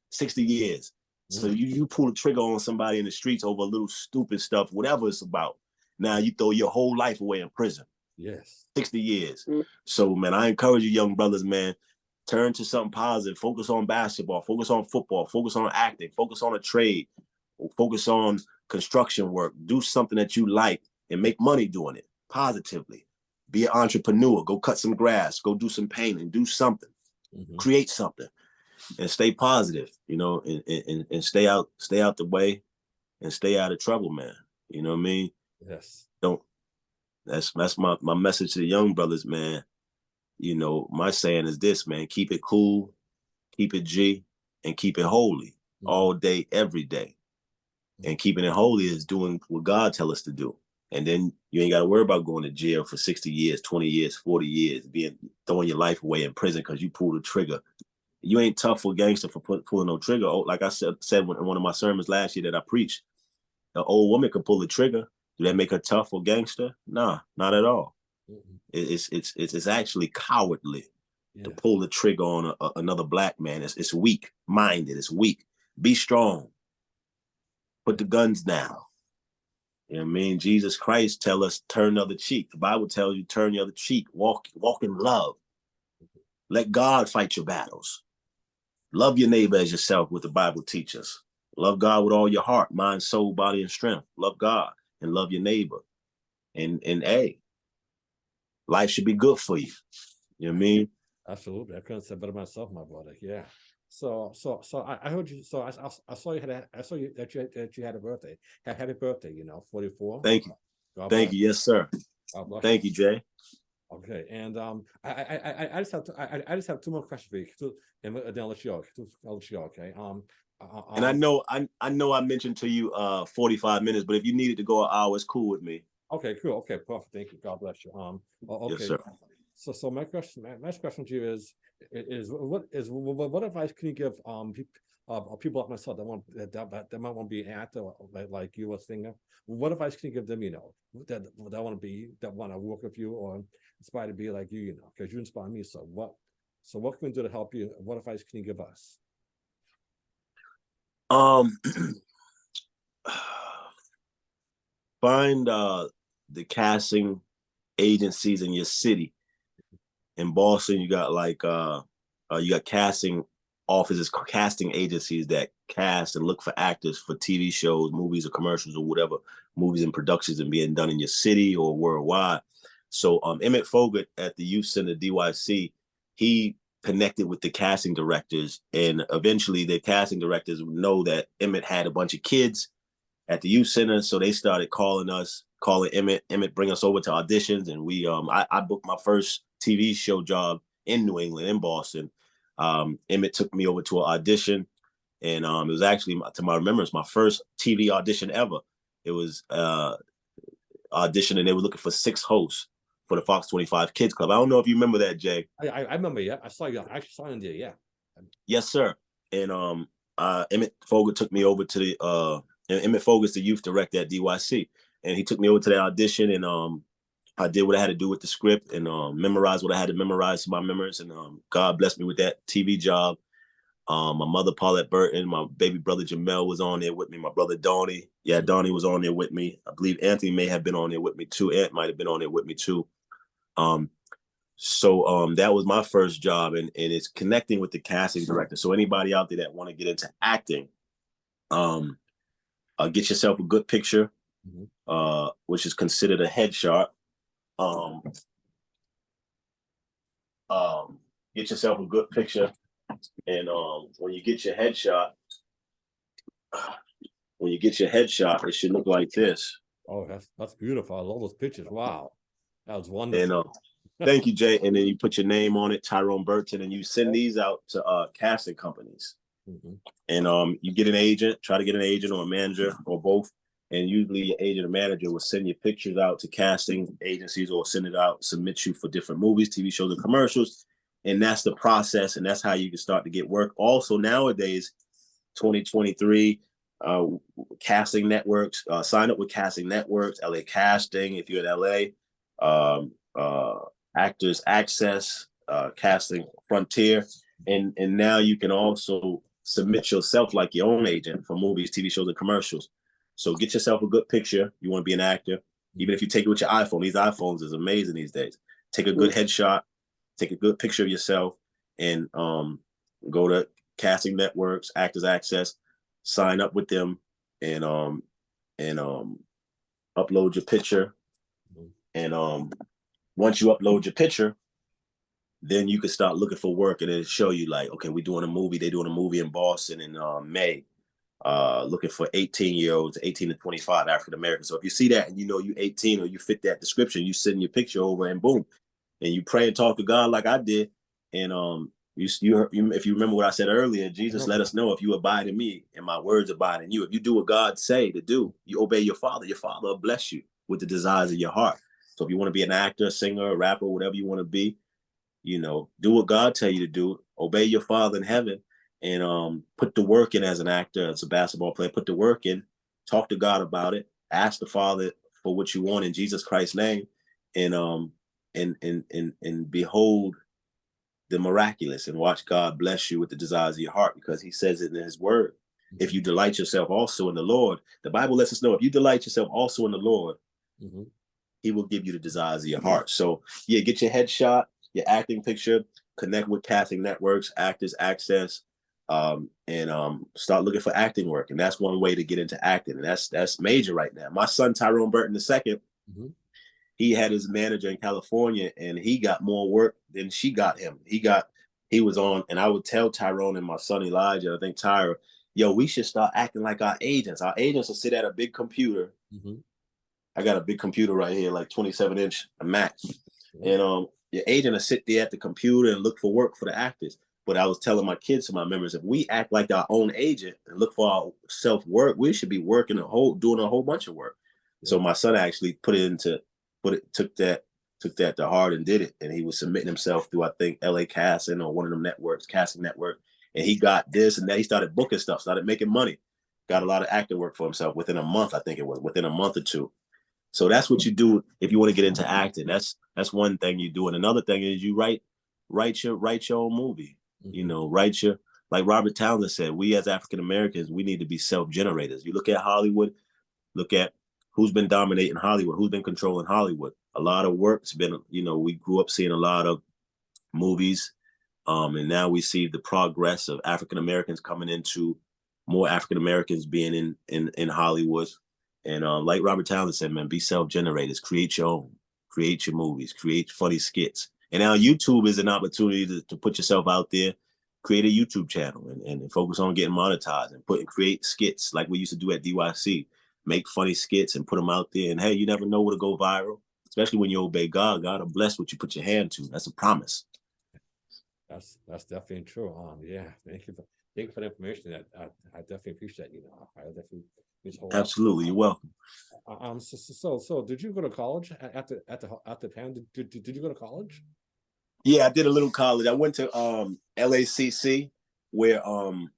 So you pull the trigger on somebody in the streets over a little stupid stuff, whatever it's about. Now you throw your whole life away in prison. Yes. 60 years. So, man, I encourage you young brothers, man, turn to something positive. Focus on basketball. Focus on football. Focus on acting. Focus on a trade. Focus on construction work. Do something that you like and make money doing it positively. Be an entrepreneur. Go cut some grass. Go do some painting. Do something. Create something. And stay positive, and stay out the way, and stay out of trouble, man. You know what I mean? Yes. That's my message to the young brothers, man. My saying is this, man: keep it cool, keep it G, and keep it holy. all day, every day. And keeping it holy is doing what God tell us to do. And then you ain't got to worry about going to jail for 60 years, 20 years, 40 years, throwing your life away in prison because you pulled a trigger. You ain't tough for gangster for pulling no trigger. Oh, like I said in one of my sermons last year that I preached, an old woman could pull a trigger. Do that make her tough or gangster? Nah, not at all. It's actually cowardly to pull the trigger on another black man. It's weak minded. It's weak. Be strong. Put the guns down. You know what I mean? Jesus Christ tell us turn the other cheek. The Bible tells you turn the other cheek. Walk in love. Let God fight your battles. Love your neighbor as yourself, what the Bible teaches. Love God with all your heart, mind, soul, body, and strength. Love God and love your neighbor. And hey, life should be good for you. You know what I mean? Absolutely. I couldn't say better myself, my brother. Yeah. So I heard you. So I saw you that you had a birthday. Happy birthday, 44. Thank you. God Thank bless. you. Yes, sir. God bless. Thank you, Jay. Okay, and I just have two more questions for you, and then I'll let you go. Okay. And I know I mentioned to you 45 minutes, but if you needed to go an hour, it's cool with me. Okay, cool. Okay, perfect. Thank you. God bless you. Okay. Yes, sir. So my next question to you is what advice can you give people like myself that might want to be an actor like you, a singer? What advice can you give them? That want to work with you or inspired to be like you. Because you inspire me. So what can we do to help you? What advice can you give us? Find the casting agencies in your city. In Boston, you got you got casting offices, casting agencies that cast and look for actors for TV shows, movies, or commercials, or whatever movies and productions are being done in your city or worldwide. So Emmett Fogart at the Youth Center DYC, he connected with the casting directors, and eventually the casting directors know that Emmett had a bunch of kids at the Youth Center, so they started calling Emmett. Emmett bring us over to auditions, and I booked my first TV show job in New England, in Boston. Emmett took me over to an audition, and it was actually, to my remembrance, my first TV audition ever. It was audition, and they were looking for 6 hosts for the Fox 25 Kids Club. I don't know if you remember that, Jay. I remember. Yeah, I saw you. I actually saw you there. Yeah. Yes, sir. And Emmett Fogart took me over to the Emmett Fogart's the youth director at DYC, and he took me over to that audition, and I did what I had to do with the script and memorized what I had to memorize to my memories, and God blessed me with that TV job. My mother, Paulette Burton, my baby brother Jamel was on there with me. My brother Donnie, Donnie was on there with me. I believe Anthony may have been on there with me too. Ant might have been on there with me too. So that was my first job, and it's connecting with the casting director. So anybody out there that want to get into acting, get yourself a good picture, which is considered a headshot. Get yourself a good picture, and when you get your headshot, it should look like this. Oh, that's beautiful. I love those pictures. Wow, that was wonderful. And thank you, Jay. And then you put your name on it, Tyrone Burton, and you send these out to casting companies. And you get an agent, try to get an agent or a manager or both. And usually your agent or manager will send your pictures out to casting agencies or submit you for different movies, TV shows, and commercials. And that's the process. And that's how you can start to get work. Also nowadays, 2023, casting networks, sign up with casting networks, LA Casting, if you're in LA, Actors Access, Casting Frontier. And now you can also submit yourself like your own agent for movies, TV shows, and commercials. So get yourself a good picture. You want to be an actor, even if you take it with your iPhone. These iPhones is amazing these days. Take a good headshot, take a good picture of yourself, and go to casting networks, Actors Access, sign up with them, and upload your picture. And once you upload your picture, then you can start looking for work, and it'll show you like, okay, we're doing a movie. They're doing a movie in Boston in May. Looking for 18-year-olds, 18 to 25 African Americans. So if you see that and you know you're 18 or you fit that description, you send your picture over and boom, and you pray and talk to God like I did, and If you remember what I said earlier, Jesus let us know, if you abide in me and my words abide in you, if you do what God say to do, you obey your father will bless you with the desires of your heart. So if you want to be an actor, singer, rapper, whatever you want to be, do what God tell you to do, obey your father in heaven, and put the work in as an actor, as a basketball player, put the work in, talk to God about it, ask the Father for what you want in Jesus Christ's name, and behold the miraculous, and watch God bless you with the desires of your heart, because he says it in his word. If you delight yourself also in the Lord, the Bible lets us know, if you delight yourself also in the Lord, he will give you the desires of your heart. So yeah, get your headshot, your acting picture, connect with casting networks, Actors Access, and start looking for acting work. And that's one way to get into acting. And that's major right now. My son, Tyrone Burton II, he had his manager in California, and he got more work than she got him. He was on, and I would tell Tyrone and my son Elijah, I think Tyra, yo, we should start acting like our agents. Our agents will sit at a big computer. I got a big computer right here, like 27-inch Mac. And your agent will sit there at the computer and look for work for the actors. But I was telling my kids, to my members, if we act like our own agent and look for our self-work, we should be doing a whole bunch of work. So my son actually took that to heart and did it. And he was submitting himself through, I think, LA Casting or one of them networks, casting network. And he got this and that. He started booking stuff, started making money, got a lot of acting work for himself within a month. I think it was within a month or two. So that's what you do if you want to get into acting. That's one thing you do. And another thing is you write your own movie. Like Robert Townsend said, we as African Americans, we need to be self-generators. You look at Hollywood, look at who's been dominating Hollywood, who's been controlling Hollywood. A lot of work's been, we grew up seeing a lot of movies, and now we see the progress of African Americans coming into, more African Americans being in Hollywood. And like Robert Townsend said, man, be self-generators, create your own, create your movies, create funny skits. And now YouTube is an opportunity to put yourself out there, create a YouTube channel and focus on getting monetized and create skits like we used to do at DYC. Make funny skits and put them out there. And hey, you never know what'll go viral, especially when you obey God. God will bless what you put your hand to. That's a promise. That's definitely true. Yeah, thank you for the information. That I definitely appreciate. I definitely. Absolutely, you're welcome. So did you go to college at the Pan? Did you go to college? Yeah, I did a little college. I went to LACC, where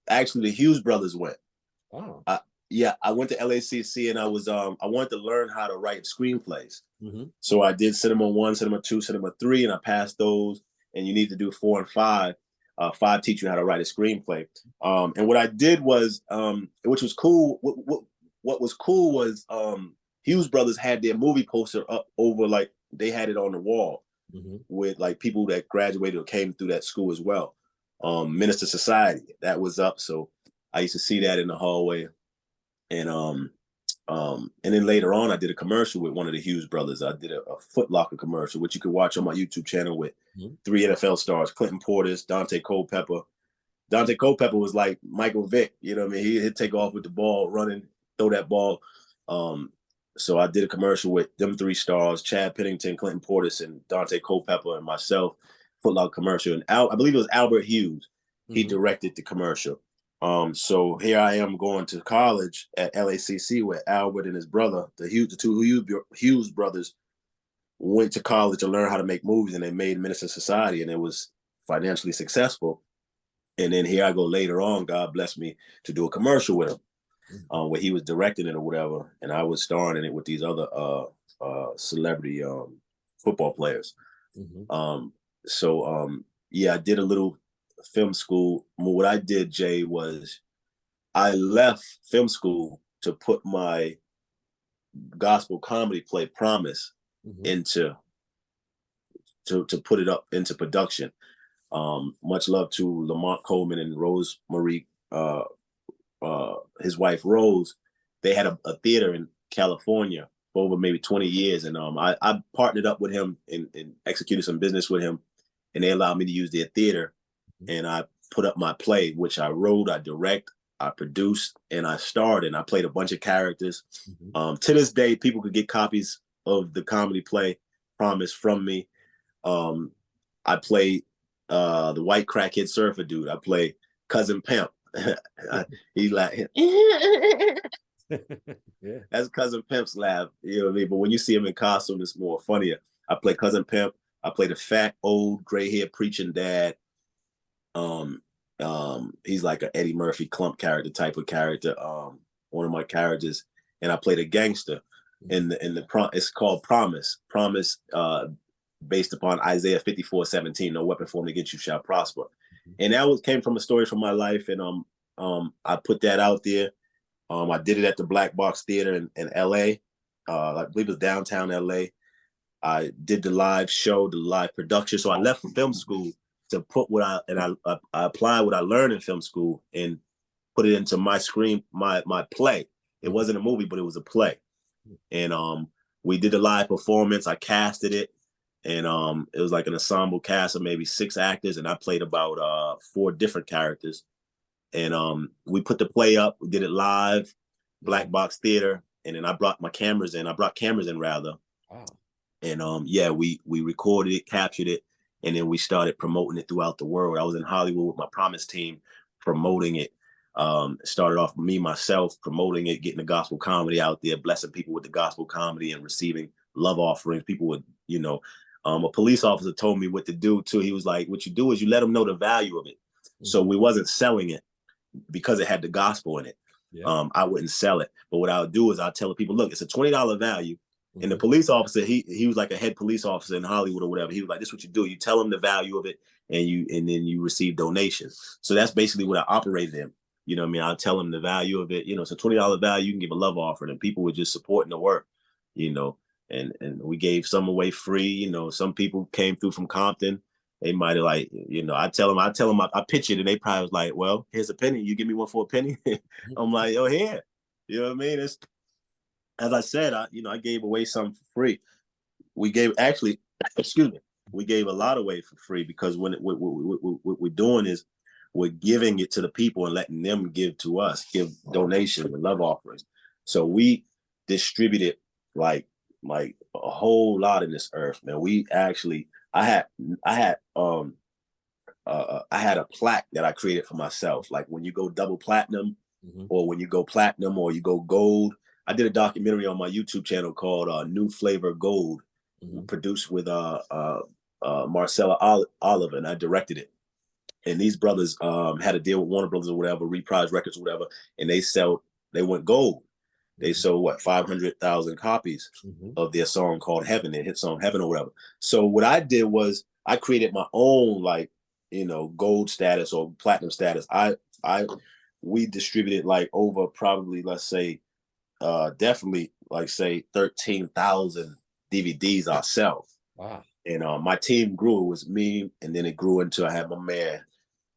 actually the Hughes brothers went. Oh. I went to LACC, and I wanted to learn how to write screenplays. So I did Cinema 1, Cinema 2, Cinema 3, and I passed those. And you need to do 4 and 5. 5 teach you how to write a screenplay. And what I did was, which was cool. What was cool was Hughes brothers had their movie poster up over, like they had it on the wall with like people that graduated or came through that school as well. Minister Society, that was up. So I used to see that in the hallway. And then later on, I did a commercial with one of the Hughes brothers. I did a Foot Locker commercial, which you can watch on my YouTube channel, with 3 NFL stars: Clinton Portis, Dante Culpepper. Dante Culpepper was like Michael Vick, you know what I mean? He'd take off with the ball, running, throw that ball. So I did a commercial with them 3 stars: Chad Pennington, Clinton Portis, and Dante Culpepper, and myself. Foot Locker commercial. And I believe it was Albert Hughes. He directed the commercial. So here I am going to college at LACC, where Albert and his brother, the 2 Hughes brothers, went to college to learn how to make movies, and they made Minister Society, and it was financially successful. And then here I go later on, God blessed me to do a commercial with him, where he was directing it or whatever, and I was starring in it with these other celebrity football players. Yeah, I did a little film school. What I did, Jay, was I left film school to put my gospel comedy play Promise into to put it up into production. Much love to Lamont Coleman and Rose Marie, his wife Rose. They had a theater in California for over maybe 20 years, and I partnered up with him and executed some business with him, and they allowed me to use their theater. And I put up my play, which I wrote, I direct, I produced, and I starred, and I played a bunch of characters. To this day, people could get copies of the comedy play Promise from me. I played the white crackhead surfer dude. I play Cousin Pimp. He's like, Yeah. that's Cousin Pimp's laugh. You know what I mean? But when you see him in costume, it's more funnier. I play Cousin Pimp. I play the fat, old, gray-haired preaching dad. He's like an Eddie Murphy clump character type of character. One of my characters, and I play the gangster. It's called Promise. Promise, based upon Isaiah 54:17. No weapon formed against you shall prosper. And that came from a story from my life, and I put that out there. I did it at the Black Box Theater in LA. I believe it was downtown LA. I did the live show, the live production. So I left from film school to put I applied what I learned in film school and put it into my play. It wasn't a movie, but it was a play. And we did a live performance. I casted it, and it was like an ensemble cast of maybe 6 actors, and I played about 4 different characters. And we put the play up. We did it live, Black Box Theater, and then I brought cameras in. Wow. And we recorded it, captured it, and then we started promoting it throughout the world. I was in Hollywood with my Promise team promoting it. Started off me, myself, promoting it, getting the gospel comedy out there, blessing people with the gospel comedy and receiving love offerings. People would, a police officer told me what to do too. He was like, what you do is you let them know the value of it. So we wasn't selling it because it had the gospel in it. Yeah. I wouldn't sell it. But what I would do is I'll tell people, look, it's a $20 value. And the police officer, he was like a head police officer in Hollywood or whatever. He was like, this is what you do. You tell them the value of it, and then you receive donations. So that's basically what I operated in. You know what I mean? I'll tell them the value of it. It's a $20 value. You can give a love offering, and people were just supporting the work, and we gave some away free. Some people came through from Compton. They might have I tell them, I pitch it, and they probably was like, well, here's a penny. You give me one for a penny. I'm like, oh, here. You know what I mean? It's, as I said, I gave away some for free. We gave we gave a lot away for free because what we're doing is we're giving it to the people and letting them give to us, give donations and love offerings. So we distributed like a whole lot in this earth, man. We actually, I had a plaque that I created for myself. Like when you go double platinum, or when you go platinum, or you go gold. I did a documentary on my YouTube channel called New Flavor Gold, produced with Marcella Oliver, and I directed it. And these brothers had a deal with Warner Brothers or whatever, Reprise Records or whatever, and they went gold. They sold 500,000 copies of their song called Heaven, their hit song Heaven or whatever. So what I did was I created my own gold status or platinum status. We distributed over probably, let's say, definitely say 13,000 DVDs ourselves. Wow. And my team grew. It was me, and then it grew into, I had my man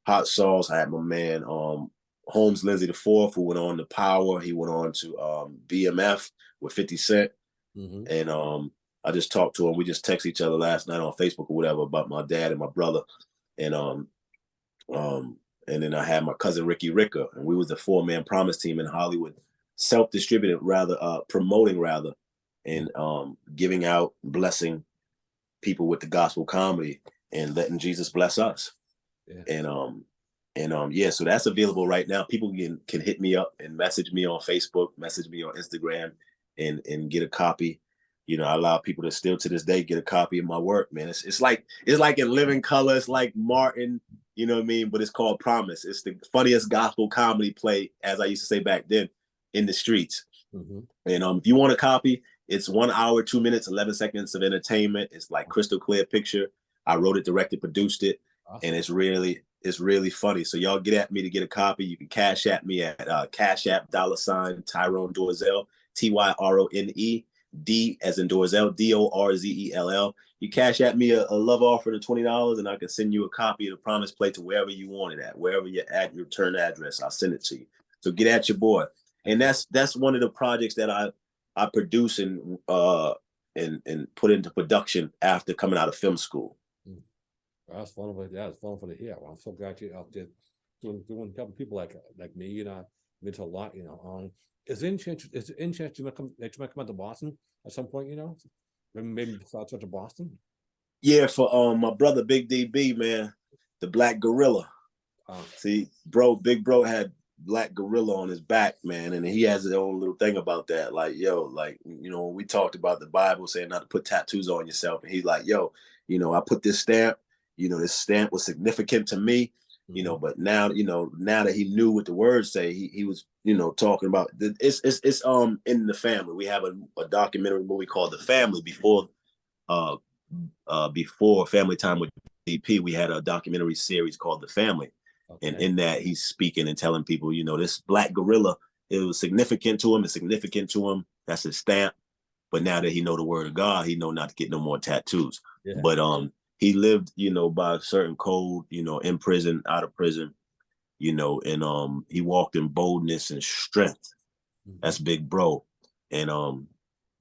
Hot Sauce. I had my man Holmes Lindsay IV, who went on to Power. He went on to BMF with 50 Cent. And I just talked to him. We just texted each other last night on Facebook or whatever about my dad and my brother. And then I had my cousin Ricky Ricker, and we was the 4-man Promise team in Hollywood, self-distributed promoting rather, and giving out, blessing people with the gospel comedy and letting Jesus bless us. Yeah. And so that's available right now. People can hit me up and message me on Facebook, message me on Instagram, and get a copy. I allow people to still to this day get a copy of my work, man. It's like in living color. It's like Martin, you know what I mean? But it's called Promise. It's the funniest gospel comedy play, as I used to say back then, in the streets. And if you want a copy, it's 1 hour, 2 minutes, 11 seconds of entertainment. It's like crystal clear picture. I wrote it, directed, produced it. Awesome. And it's really funny. So y'all get at me to get a copy. You can cash at me at Cash App $ Tyrone Dorzell, TYRONE. D as in Dorzell, DORZELL. You cash at me a love offer of $20, and I can send you a copy of the Promise play to wherever you want it at, wherever you're at, your return address. I'll send it to you. So get at your boy. And that's one of the projects that I produce and put into production after coming out of film school. That's wonderful. Yeah, it's wonderful to hear. Well, I'm so glad you're out there doing helping people like me. Into a lot. Is there any chance you might come out to Boston at some point? Maybe start to Boston. Yeah, for my brother Big DB, man, the Black Gorilla. See, Big Bro had Black Gorilla on his back, man, and he has his own little thing about that. Like, yo, like, you know, we talked about the Bible saying not to put tattoos on yourself, and he's like, yo, you know, I put this stamp. You know, this stamp was significant to me. You know, but now, you know, now that he knew what the words say, he was, you know, talking about it's in the family. We have a documentary movie called The Family before Family Time with DP. We had a documentary series called The Family. Okay. And in that, he's speaking and telling people, you know, this Black Gorilla, it was significant to him. It's significant to him. That's his stamp. But now that he know the word of God, he know not to get no more tattoos. Yeah. But he lived, you know, by a certain code, you know, in prison, out of prison, you know, and he walked in boldness and strength. That's Big Bro. And a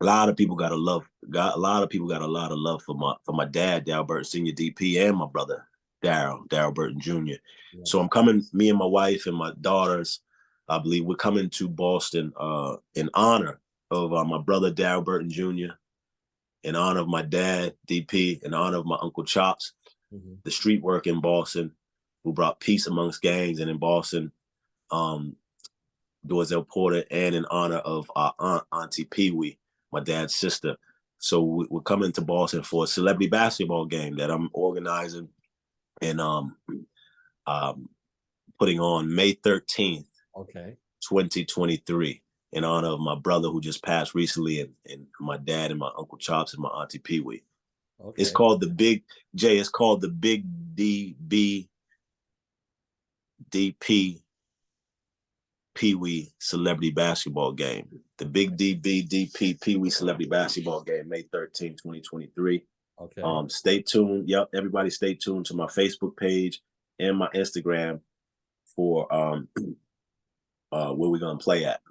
lot of people got a lot of love for my dad, Darryl Burton Senior DP, and my brother Darryl Burton Jr. Yeah. So I'm coming, me and my wife and my daughters, I believe we're coming to Boston in honor of my brother Darryl Burton Jr., in honor of my dad, DP, in honor of my Uncle Chops, the street work in Boston, who brought peace amongst gangs, and in Boston, Dorsell Porter, and in honor of our aunt, Auntie Pee Wee, my dad's sister. So we're coming to Boston for a celebrity basketball game that I'm organizing and putting on May 13th, 2023. In honor of my brother who just passed recently, and my dad and my Uncle Chops and my Auntie Pee Wee. Okay. It's called the Big DP Pee Wee Celebrity Basketball Game. The Big DP Pee Wee Celebrity Basketball Game, May 13, 2023. Okay. Stay tuned. Yep, everybody stay tuned to my Facebook page and my Instagram for where we're gonna play at.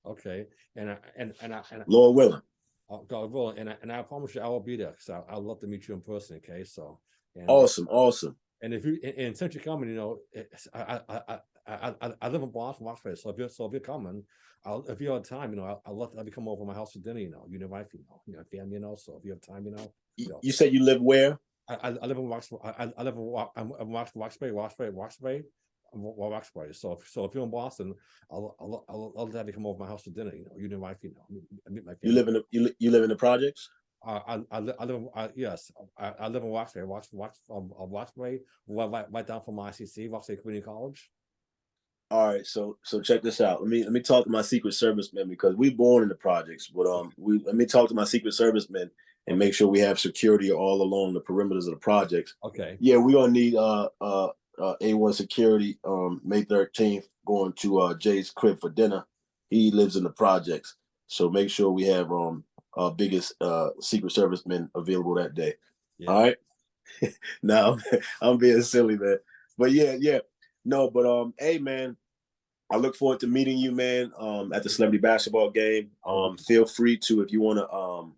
Okay, and Lord willing. God willing, and I promise you I will be there, because I'd love to meet you in person. Okay, so awesome. And if since you're coming, you know, I live in Boston, Roxbury, so if you're coming, if you have time, you know, I'd love to have you come over to my house for dinner. You know, you know, wife, you know, family, you know. So if you have time, you know. You said you live where? I live in Roxbury. I live in Roxbury. So if you're in Boston, I'll have you come over to my house for dinner. You know, you and wife, you know, meet my family. You live in the projects? I live in Roxbury, right down from ICC, Roxbury Community College. All right, so check this out. Let me talk to my Secret Servicemen, because we born in the projects, but let me talk to my Secret Servicemen and make sure we have security all along the perimeters of the projects. Okay. Yeah, we're gonna need A1 security May 13th, going to Jay's crib for dinner. He lives in the projects, so make sure we have our biggest Secret Servicemen available that day. Yeah. All right. Now I'm being silly, man, but yeah. No, but hey, man, I look forward to meeting you, man, at the celebrity basketball game. Feel free to, if you want to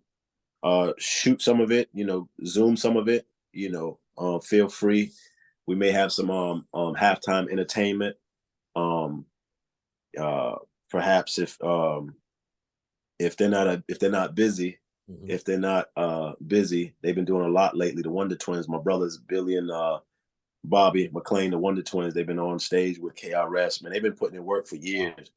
shoot some of it, you know, zoom some of it, you know, feel free. We may have some halftime entertainment. Perhaps if they're not busy, they've been doing a lot lately. The Wonder Twins, my brothers Billy and Bobby McLean, the Wonder Twins, they've been on stage with KRS, man. They've been putting in work for years.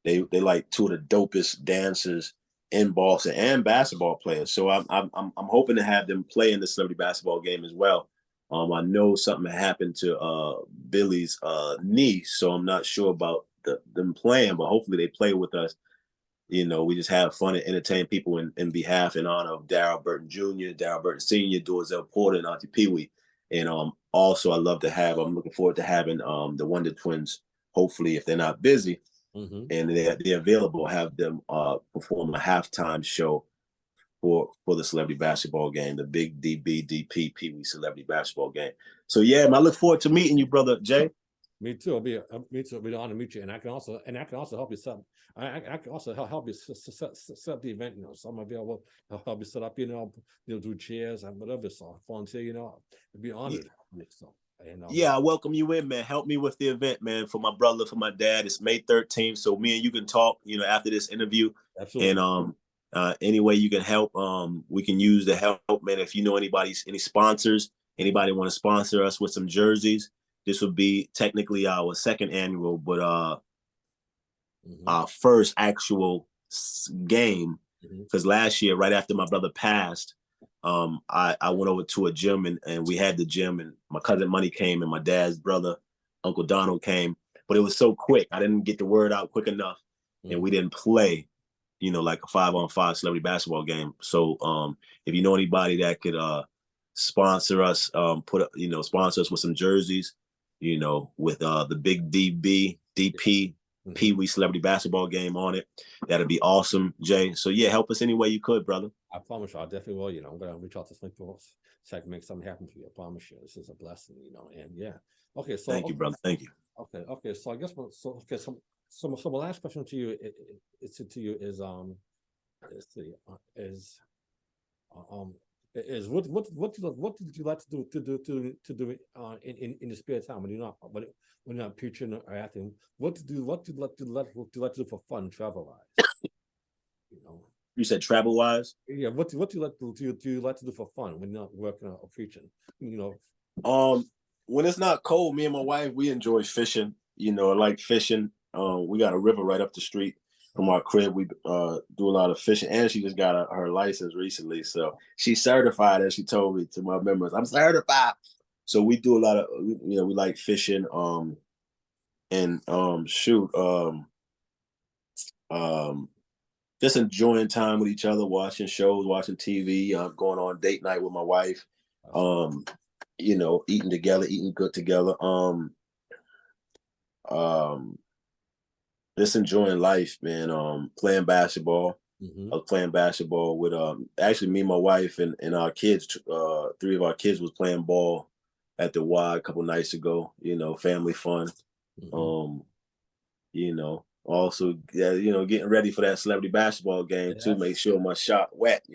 They like two of the dopest dancers in Boston and basketball players. So I'm hoping to have them play in the celebrity basketball game as well. I know something happened to Billy's knee, so I'm not sure about them playing, but hopefully they play with us. You know, we just have fun and entertain people in behalf and honor of Darryl Burton Jr., Darryl Burton Sr., Dorsell Porter, and Auntie Pee Wee. And also I'm looking forward to having the Wonder Twins, hopefully, if they're not busy and they're available, have them perform a halftime show for the celebrity basketball game, the Big DP Pee Wee celebrity basketball game. So yeah, man, I look forward to meeting you, brother Jay. Me too. It'll be an honor to meet you, and I can also help you set. I can also help you set the event. You know, some of you will help you set up. You know, do chairs and whatever. So volunteer. You know, it'd be honored. Yeah. So, yeah, I welcome you in, man. Help me with the event, man. For my brother, for my dad. It's May 13th, so me and you can talk. You know, after this interview. Absolutely. And Any way you can help, we can use the help, man. If you know any sponsors, anybody want to sponsor us with some jerseys, this would be technically our second annual, but our first actual game. Because last year, right after my brother passed, I went over to a gym and we had the gym, and my cousin Money came and my dad's brother, Uncle Donald, came. But it was so quick. I didn't get the word out quick enough, and we didn't play, like a 5-on-5 celebrity basketball game. So if you know anybody that could sponsor us, sponsor us with some jerseys, with the big DP, Pee Wee celebrity basketball game on it, that'd be awesome, Jay. So yeah, help us any way you could, brother. I promise you, I definitely will. I'm gonna reach out to Flint Brooks so I can make something happen for you. I promise you, this is a blessing, and yeah. Okay, so thank you, brother. Thank you. Okay. So I guess so my last question to you is what did you like to do in the spare time when you're not preaching or acting? What do you like to do for fun, travel wise? You said travel wise? Yeah. What do you like to do you like to do for fun when you're not working or preaching? When it's not cold, me and my wife, we enjoy fishing. I like fishing. We got a river right up the street from our crib. We do a lot of fishing, and she just got her license recently, so she's certified, as she told me to my members. I'm certified. So we do a lot of, we like fishing. Just enjoying time with each other, watching shows, watching TV, going on date night with my wife. Eating together, eating good together. Just enjoying life, man. Playing basketball. I was playing basketball with actually me, my wife, and our kids. 3 of our kids was playing ball at the Y a couple nights ago. Family fun. Also, getting ready for that celebrity basketball game too. Make sure my shot wet.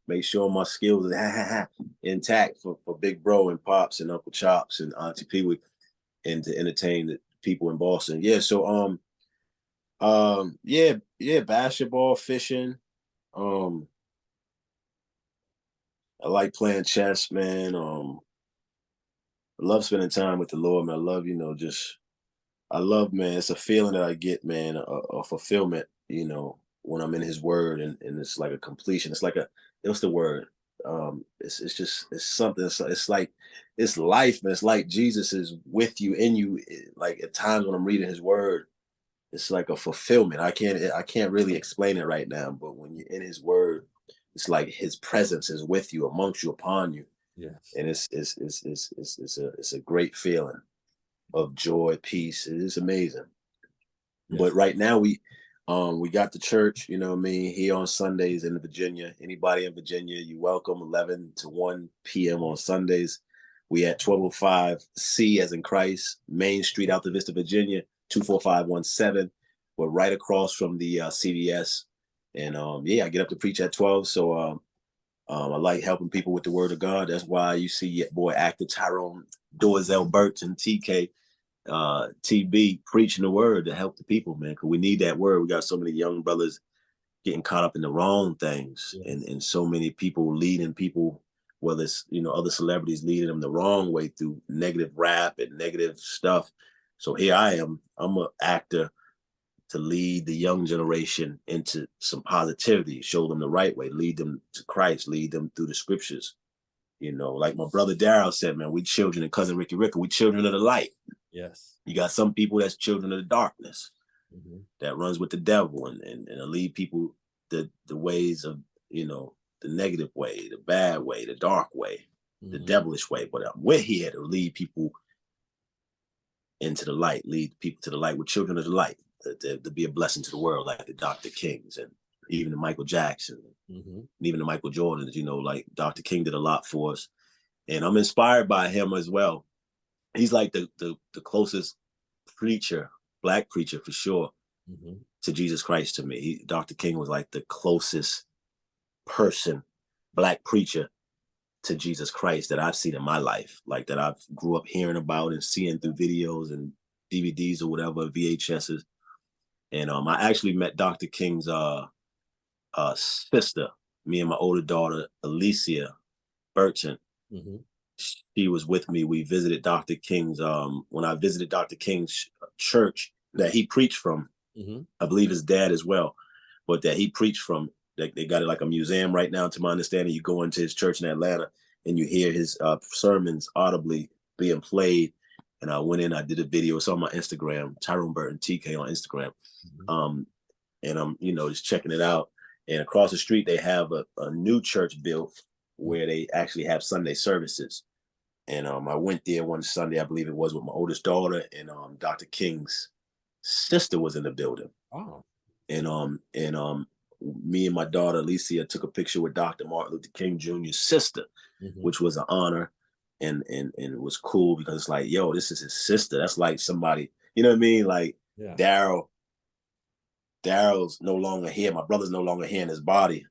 Make sure my skills are intact for Big Bro and Pops and Uncle Chops and Auntie Pee Wee, and to entertain the people in Boston. Yeah. So basketball, fishing. I like playing chess, man. I love spending time with the Lord, man. I love, man, it's a feeling that I get, man, a fulfillment, when I'm in his word, and it's like a completion. It's like what's the word? It's something, it's like, it's life, man. It's like Jesus is with you, in you. Like at times when I'm reading his word, it's like a fulfillment. I can't really explain it right now, but when you're in his word, it's like his presence is with you, amongst you, upon you. Yes. And it's a great feeling of joy, peace. It is amazing. Yes. But right now we got the church, here on Sundays in Virginia. Anybody in Virginia, you're welcome. 11 to 1 p.m. on Sundays. We at 1205 C as in Christ, Main Street, Alta Vista, Virginia, 24517. We're right across from the CVS. And I get up to preach at 12. So I like helping people with the word of God. That's why you see your boy actor Tyrone Burton, TK, TB, preaching the word to help the people, man, because we need that word. We got so many young brothers getting caught up in the wrong things, and so many people leading people, whether it's other celebrities leading them the wrong way through negative rap and negative stuff. So here I am. I'm an actor to lead the young generation into some positivity, show them the right way, lead them to Christ, lead them through the scriptures. Like my brother Daryl said, man, we children, and cousin Ricky Ricker, we children of the light. Yes. You got some people that's children of the darkness, that runs with the devil and lead people the ways of, the negative way, the bad way, the dark way, the devilish way. But we're here to lead people into the light, lead people to the light. We're children of the light, to be a blessing to the world, like the Dr. Kings and even the Michael Jackson, and even the Michael Jordans. Like Dr. King did a lot for us, and I'm inspired by him as well. He's like the closest preacher, black preacher for sure, to Jesus Christ to me. Dr. King was like the closest person, black preacher, to Jesus Christ that I've seen in my life, like that I've grew up hearing about and seeing through videos and DVDs or whatever, VHSs. And I actually met Dr. King's sister, me and my older daughter, Alicia Burton. Mm-hmm. She was with me. We visited Dr. King's, when I visited Dr. King's church that he preached from, Mm-hmm. I believe his dad as well, but that he preached from, they got it like a museum right now, to my understanding. You go into his church in Atlanta and you hear his sermons audibly being played. And I went in, I did a video. It's on my Instagram, Tyrone Burton TK on Instagram. Mm-hmm. And I'm, just checking it out. And across the street, they have a new church built where they actually have Sunday services. And I went there one Sunday, I believe it was, with my oldest daughter, and Dr. King's sister was in the building. Oh. And me and my daughter Alicia took a picture with Dr. Martin Luther King Jr.'s sister, Mm-hmm. which was an honor, and it was cool because it's like, yo, this is his sister. That's like somebody, you know what I mean? Like, yeah. Daryl's no longer here. My brother's no longer here in his body,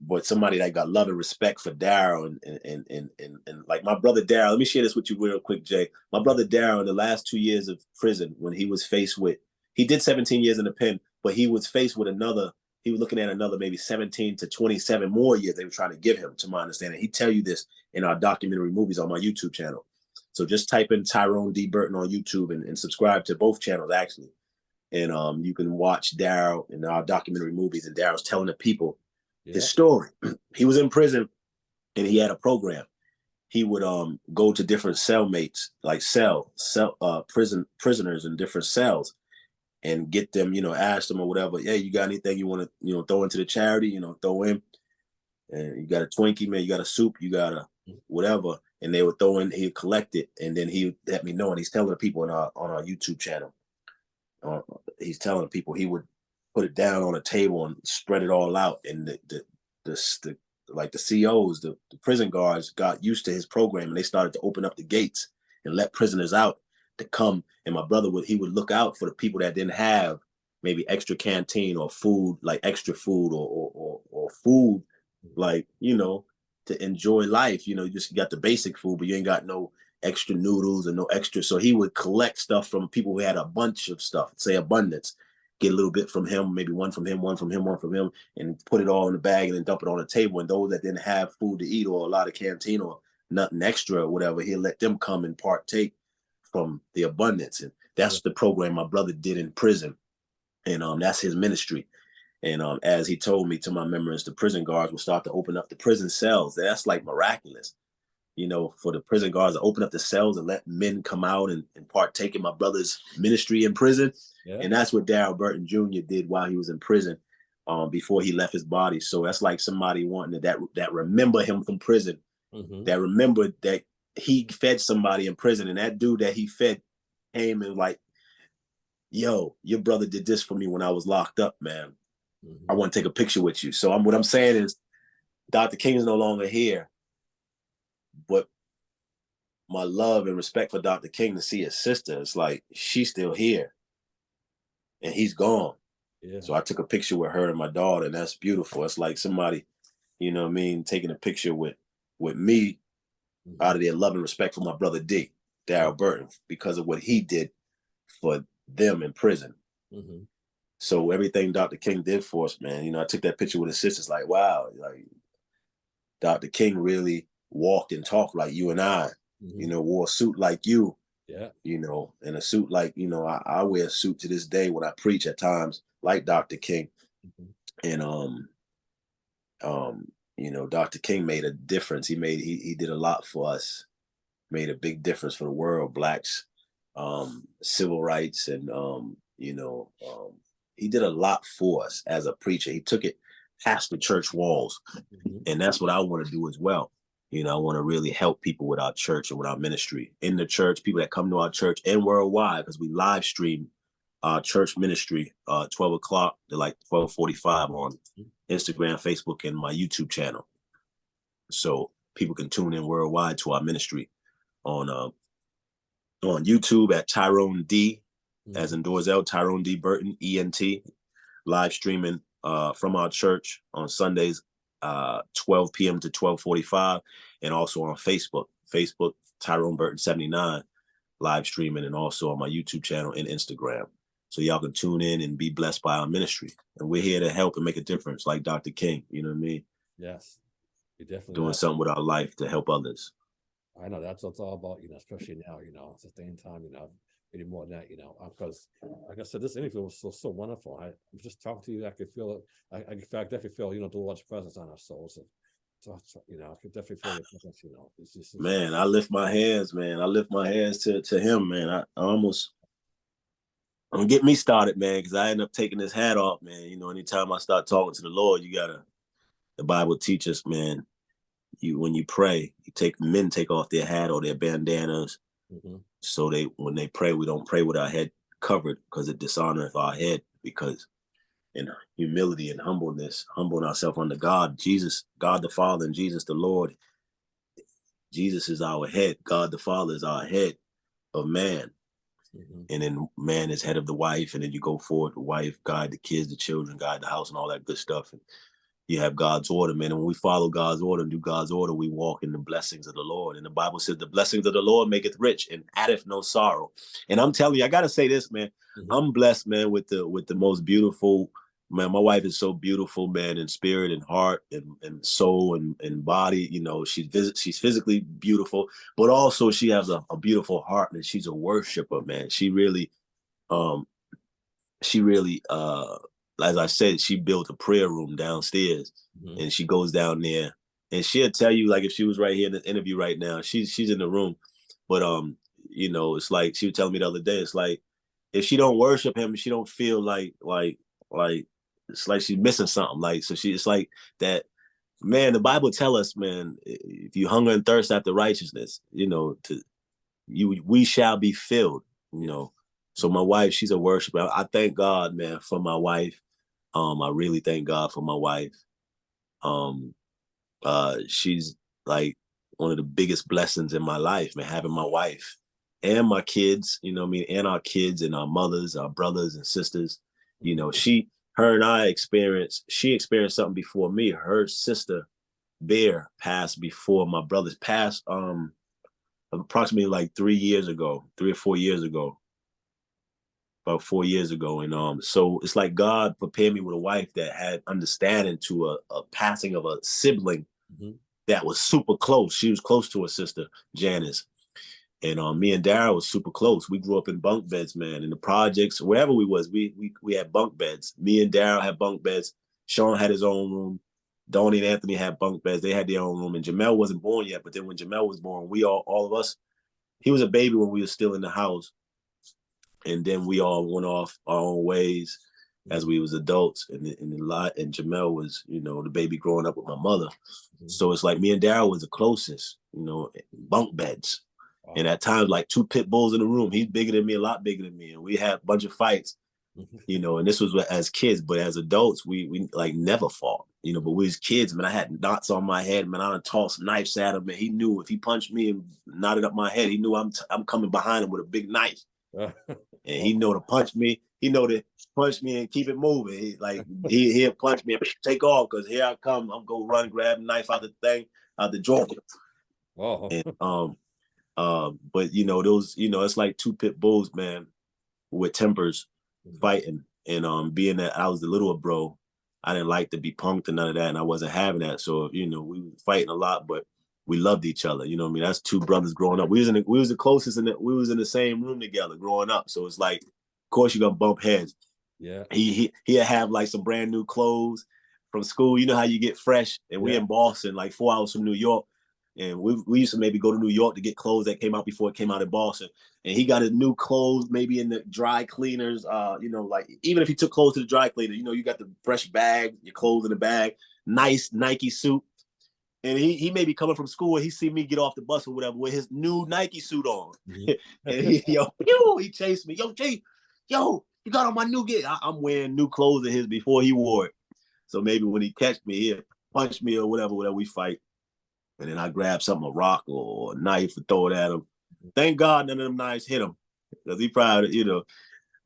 but somebody that got love and respect for Daryl and like my brother Daryl. Let me share this with you real quick, Jay. My brother Daryl, in the last 2 years of prison, when he was faced with, he did 17 years in the pen, but he was faced with he was looking at another maybe 17 to 27 more years they were trying to give him, to my understanding. He tell you this in our documentary movies on my YouTube channel. So just type in Tyrone D. Burton on YouTube and subscribe to both channels, actually. And you can watch Daryl in our documentary movies, and Daryl's telling the people his story. He was in prison and he had a program. He would go to different cellmates, like prisoners in different cells, and get them, ask them or whatever, hey, you got anything you want to, throw into the charity, throw in. And you got a Twinkie, man, you got a soup, you got a whatever. And they would throw in, he'd collect it, and then he let me know. And he's telling the people on our YouTube channel. He's telling people he would put it down on a table and spread it all out. And the like the COs, the prison guards got used to his program, and they started to open up the gates and let prisoners out to come. And my brother would look out for the people that didn't have maybe extra canteen or food, like extra food or food, like, to enjoy life. You just got the basic food, but you ain't got no extra noodles and no extra. So he would collect stuff from people who had a bunch of stuff, say abundance, get a little bit from him, maybe one from him, one from him, one from him, and put it all in the bag and then dump it on the table. And those that didn't have food to eat or a lot of canteen or nothing extra or whatever, he'll let them come and partake from the abundance. And that's the program my brother did in prison. And that's his ministry. And as he told me, to my memories, the prison guards will start to open up the prison cells. That's like miraculous, for the prison guards to open up the cells and let men come out and partake in my brother's ministry in prison. Yeah. And that's what Daryl Burton Jr. did while he was in prison, before he left his body. So that's like somebody wanting that remember him from prison, that remembered that he fed somebody in prison, and that dude that he fed came and like, yo, your brother did this for me when I was locked up, man. I want to take a picture with you. So what I'm saying is, Dr. King is no longer here, but my love and respect for Dr. King, to see his sister, it's like, she's still here and he's gone. Yeah. So I took a picture with her and my daughter, and that's beautiful. It's like somebody, taking a picture with me out of their love and respect for my brother D, Daryl Burton, because of what he did for them in prison. So everything Dr. King did for us, man, I took that picture with his sister. It's like, wow, like Dr. King really walked and talked like you and I, wore a suit like you, and a suit like, I wear a suit to this day when I preach at times, like Dr. King. And, Dr. King made a difference. He did a lot for us, made a big difference for the world, Blacks, civil rights, and, he did a lot for us as a preacher. He took it past the church walls. And that's what I want to do as well. I want to really help people with our church and with our ministry in the church, people that come to our church and worldwide, because we live stream our church ministry 12 o'clock to like 12:45 on Instagram, Facebook, and my YouTube channel. So people can tune in worldwide to our ministry on YouTube at Tyrone D, as in Dorzell, Tyrone D. Burton, ENT, live streaming from our church on Sundays, 12 p.m. to 12:45, and also on Facebook, Tyrone Burton 79, live streaming, and also on my YouTube channel and Instagram. so y'all can tune in and be blessed by our ministry. And we're here to help and make a difference, like Dr. King. You know what I mean? Yes, you definitely Doing something with our life to help others. I know that's what it's all about, especially now, it's a day and time, any more than that, because like I said, this interview was so wonderful. I was just talking to you, I could feel it. I definitely feel, the Lord's presence on our souls. So, I could definitely feel your presence, it's Man, I lift my hands, man. I lift my hands to him, man. I almost, I'm gonna get me started, man, because I end up taking this hat off, man. Anytime I start talking to the Lord, the Bible teaches, man, when you pray, men take off their hat or their bandanas. Mm-hmm. So when they pray, we don't pray with our head covered, because it dishonoreth our head, because in humility and humbleness, humbling ourselves under God, Jesus, God the Father, and Jesus the Lord. Jesus is our head. God the Father is our head of man. Mm-hmm. And then man is head of the wife. And then you go forward, the wife, guide the kids, the children, guide the house, and all that good stuff. And you have God's order, man. And when we follow God's order and do God's order, we walk in the blessings of the Lord. And the Bible says the blessings of the Lord maketh rich and addeth no sorrow. And I'm telling you, I got to say this, man. Mm-hmm. I'm blessed, man, with the most beautiful, man. My wife is so beautiful, man, in spirit and heart and soul and body. She's physically beautiful, but also she has a beautiful heart, and she's a worshiper, man. She really, as I said, she built a prayer room downstairs. Mm-hmm. And she goes down there, and she'll tell you, like, if she was right here in the interview right now, she's in the room. But it's like she was telling me the other day, it's like if she don't worship him, she don't feel like it's like she's missing something. Like, so it's like that, man. The Bible tell us, man, if you hunger and thirst after righteousness, we shall be filled. So my wife, she's a worshiper. I thank God, man, for my wife. I really thank God for my wife. She's like one of the biggest blessings in my life, man, having my wife and my kids, and our kids and our mothers, our brothers and sisters. Her and I experienced something before me. Her sister, Bear, passed before my brothers passed, approximately like 3 or 4 years ago. About 4 years ago. And so it's like God prepared me with a wife that had understanding to a passing of a sibling. Mm-hmm. That was super close. She was close to her sister, Janice. And me and Dara was super close. We grew up in bunk beds, man. In the projects, wherever we was, we had bunk beds. Me and Dara had bunk beds. Sean had his own room. Donnie and Anthony had bunk beds. They had their own room. And Jamel wasn't born yet. But then when Jamel was born, we all of us, he was a baby when we were still in the house. And then we all went off our own ways as we was adults. And Jamel was, the baby growing up with my mother. Mm-hmm. So it's like me and Daryl was the closest, bunk beds. Wow. And at times, like 2 pit bulls in the room. He's bigger than me, a lot bigger than me. And we had a bunch of fights, and this was as kids. But as adults, we like never fought, but we was kids, man. I had knots on my head, man. I done tossed knives at him, and he knew if he punched me and knotted up my head, he knew I'm coming behind him with a big knife. And he know to punch me. He know to punch me and keep it moving. He'll punch me and take off, because here I come. I'm go run, grab a knife out the drawer. Oh. And but those, it's like 2 pit bulls, man, with tempers, fighting. And being that I was the littler bro, I didn't like to be punked and none of that, and I wasn't having that. So we were fighting a lot, but we loved each other. That's 2 brothers growing up. We was the closest, and we was in the same room together growing up. So it's like, of course you're gonna bump heads. Yeah. He'd have like some brand new clothes from school. You know how you get fresh, and we in Boston, like 4 hours from New York. And we used to maybe go to New York to get clothes that came out before it came out in Boston. And he got his new clothes maybe in the dry cleaners. Like even if he took clothes to the dry cleaner, you got the fresh bag, your clothes in the bag, nice Nike suit. And he may be coming from school, and he see me get off the bus or whatever with his new Nike suit on. Mm-hmm. And he chased me. Yo, Jay, you got on my new gear. I'm wearing new clothes of his before he wore it. So maybe when he catch me, he'll punch me or whatever, we fight. And then I grab something, a rock or a knife, and throw it at him. Thank God none of them knives hit him, because he probably,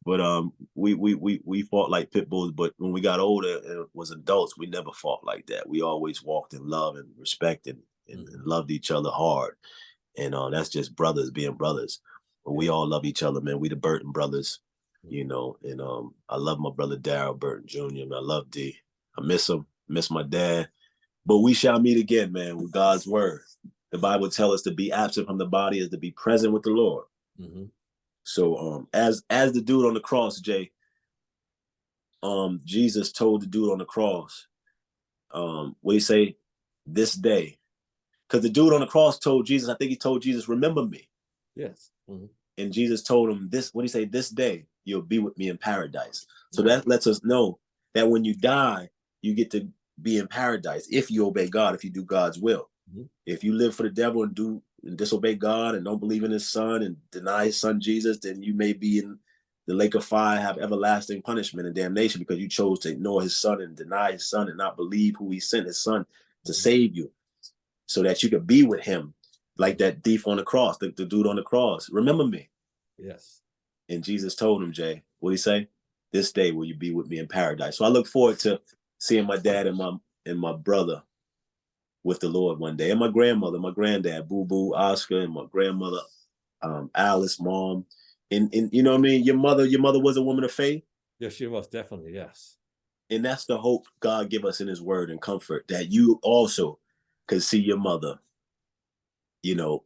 But we fought like pit bulls. But when we got older and was adults, we never fought like that. We always walked in love and respect and loved each other hard. And that's just brothers being brothers. But we all love each other, man. We the Burton brothers. you know, and I love my brother Tyrone Burton Jr. I love D. I miss him, miss my dad. But we shall meet again, man, with God's word. The Bible tells us to be absent from the body is to be present with the Lord. Mm-hmm. So as the dude on the cross, Jay, Jesus told the dude on the cross, what do you say, this day? Because the dude on the cross told Jesus, I think he told Jesus, remember me. Yes. Mm-hmm. And Jesus told him this, what do you say, this day you'll be with me in paradise. So that lets us know that when you die, you get to be in paradise if you obey God, if you do God's will. Mm-hmm. If you live for the devil and disobey God and don't believe in his son and deny his son Jesus, then you may be in the lake of fire, have everlasting punishment and damnation because you chose to ignore his son and deny his son and not believe who he sent his son to save you so that you could be with him like that thief on the cross, the dude on the cross. Remember me. Yes. And Jesus told him, Jay, what did he say? This day will you be with me in paradise. So I look forward to seeing my dad and my brother with the Lord one day. And my grandmother, my granddad, Boo Boo, Oscar, and my grandmother, Alice, mom. And you know what I mean? Your mother was a woman of faith. Yes, she was, definitely, yes. And that's the hope God give us in his word and comfort, that you also could see your mother, you know,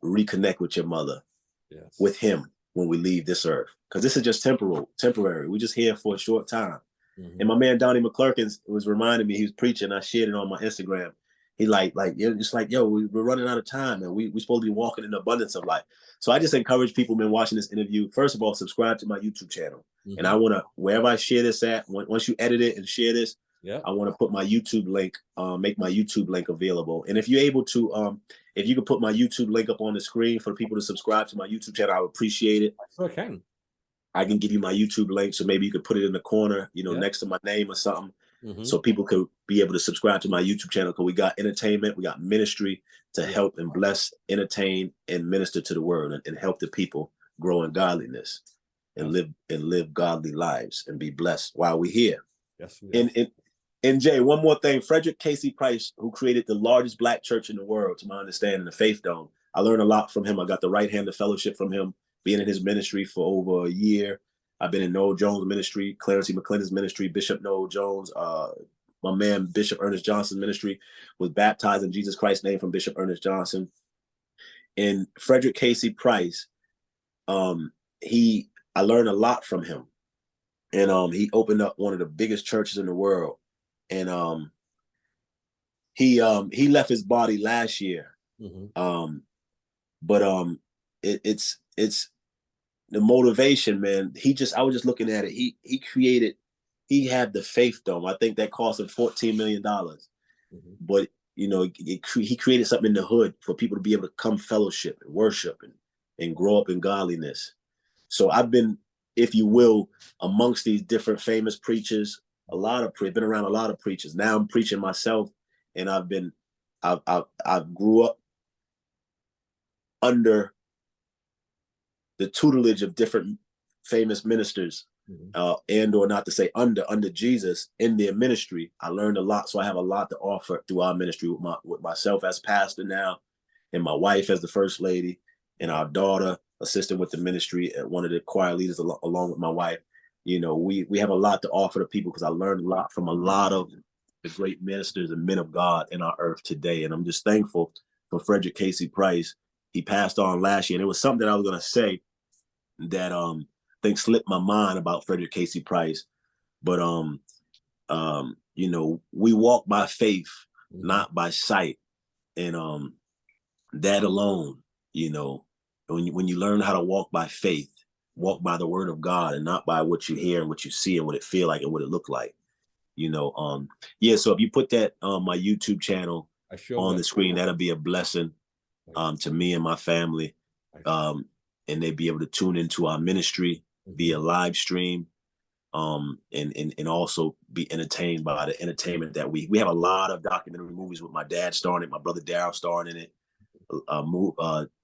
reconnect with your mother, yes, with him when we leave this earth. Because this is just temporary. We're just here for a short time. Mm-hmm. And my man Donnie McClurkin was reminding me, he was preaching, I shared it on my Instagram. He it's like, yo, we're running out of time and we're supposed to be walking in the abundance of life. So I just encourage people been watching this interview, first of all, subscribe to my YouTube channel. Mm-hmm. And I want to, wherever I share this at, once you edit it and share this, I want to put my YouTube link, make my YouTube link available. And if you're able to, if you could put my YouTube link up on the screen for people to subscribe to my YouTube channel, I would appreciate it. Okay. I can give you my YouTube link, so maybe you could put it in the corner, you know, next to my name or something, so people could be able to subscribe to my YouTube channel. Because we got entertainment, we got ministry to help and bless, entertain, and minister to the word, and help the people grow in godliness and live godly lives and be blessed while we're here. Yes. And Jay, one more thing, Frederick Casey Price, who created the largest Black church in the world, to my understanding, the Faith Dome. I learned a lot from him. I got the right hand of fellowship from him, being in his ministry for over a year. I've been in Noel Jones' ministry, Clarence E. McClinton's ministry, Bishop Noel Jones, my man Bishop Ernest Johnson's ministry, was baptized in Jesus Christ's name from Bishop Ernest Johnson. And Frederick Casey Price, I learned a lot from him. And he opened up one of the biggest churches in the world. And he left his body last year. Mm-hmm. But it's the motivation, man. I was just looking at it. He had the Faith Dome. I think that cost him $14 million. Mm-hmm. But you know, he created something in the hood for people to be able to come fellowship and worship and grow up in godliness. So I've been, if you will, amongst these different famous preachers, been around a lot of preachers. Now I'm preaching myself, and I grew up under the tutelage of different famous ministers, and or not to say under Jesus in their ministry. I learned a lot, so I have a lot to offer through our ministry with myself as pastor now, and my wife as the first lady, and our daughter assisting with the ministry and one of the choir leaders along with my wife. You know, we have a lot to offer to people because I learned a lot from a lot of the great ministers and men of God in our earth today. And I'm just thankful for Frederick Casey Price. He passed on last year, and it was something that I was going to say that I think slipped my mind about Frederick Casey Price. But you know, we walk by faith, not by sight. And that alone, you know, when you learn how to walk by faith, walk by the word of God and not by what you hear and what you see and what it feel like and what it look like, you know. So if you put that on my YouTube channel on the screen, that'll be a blessing to me and my family, and they'd be able to tune into our ministry via live stream, and also be entertained by the entertainment that we have. A lot of documentary movies with my dad starring in it, my brother Daryl starring in it,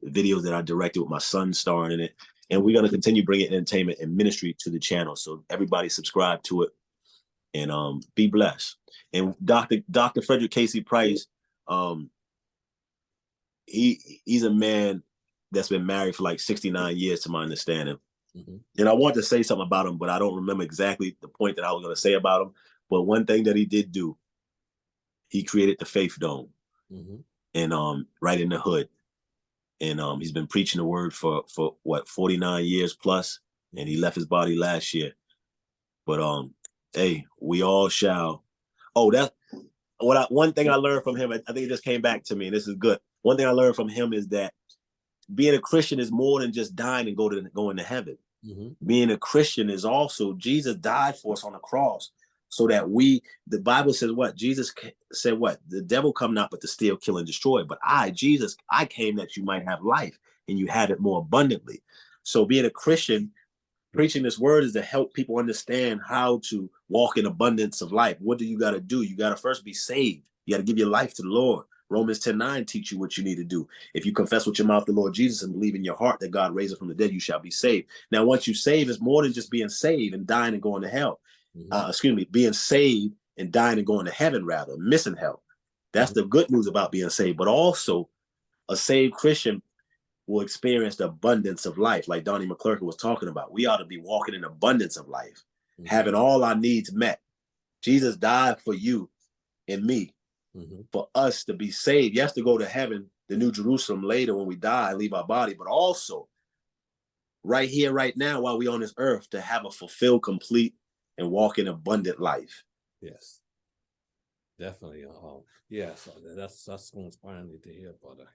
videos that I directed with my son starring in it. And we're going to continue bringing entertainment and ministry to the channel. So everybody subscribe to it and be blessed. And Dr. Frederick Casey Price, he's a man that's been married for like 69 years, to my understanding. And I want to say something about him, but I don't remember exactly the point that I was going to say about him. But one thing that he did do, he created the Faith Dome, and right in the hood, and he's been preaching the word for what 49 years plus, and he left his body last year. But hey, we all shall. Oh, that's one thing I learned from him. I think it just came back to me, and this is good. One thing I learned from him is that being a Christian is more than just dying and going to heaven. Being a Christian is also, Jesus died for us on the cross so that the Bible says what? Jesus said what? The devil come not but to steal, kill, and destroy. But Jesus, I came that you might have life and you have it more abundantly. So being a Christian, preaching this word is to help people understand how to walk in abundance of life. What do you got to do? You got to first be saved. You got to give your life to the Lord. Romans 10:9 teach you what you need to do. If you confess with your mouth the Lord Jesus and believe in your heart that God raised him from the dead, you shall be saved. Now, once you save, it's more than just being saved and dying and going to hell. Being saved and dying and going to heaven, rather, missing hell. That's the good news about being saved. But also, a saved Christian will experience the abundance of life, like Donnie McClurkin was talking about. We ought to be walking in abundance of life, having all our needs met. Jesus died for you and me. For us to be saved. Yes, to go to heaven, the New Jerusalem later when we die, leave our body, but also right here, right now, while we're on this earth, to have a fulfilled, complete, and walk in abundant life. Yes, definitely. So that's inspiring to hear, brother.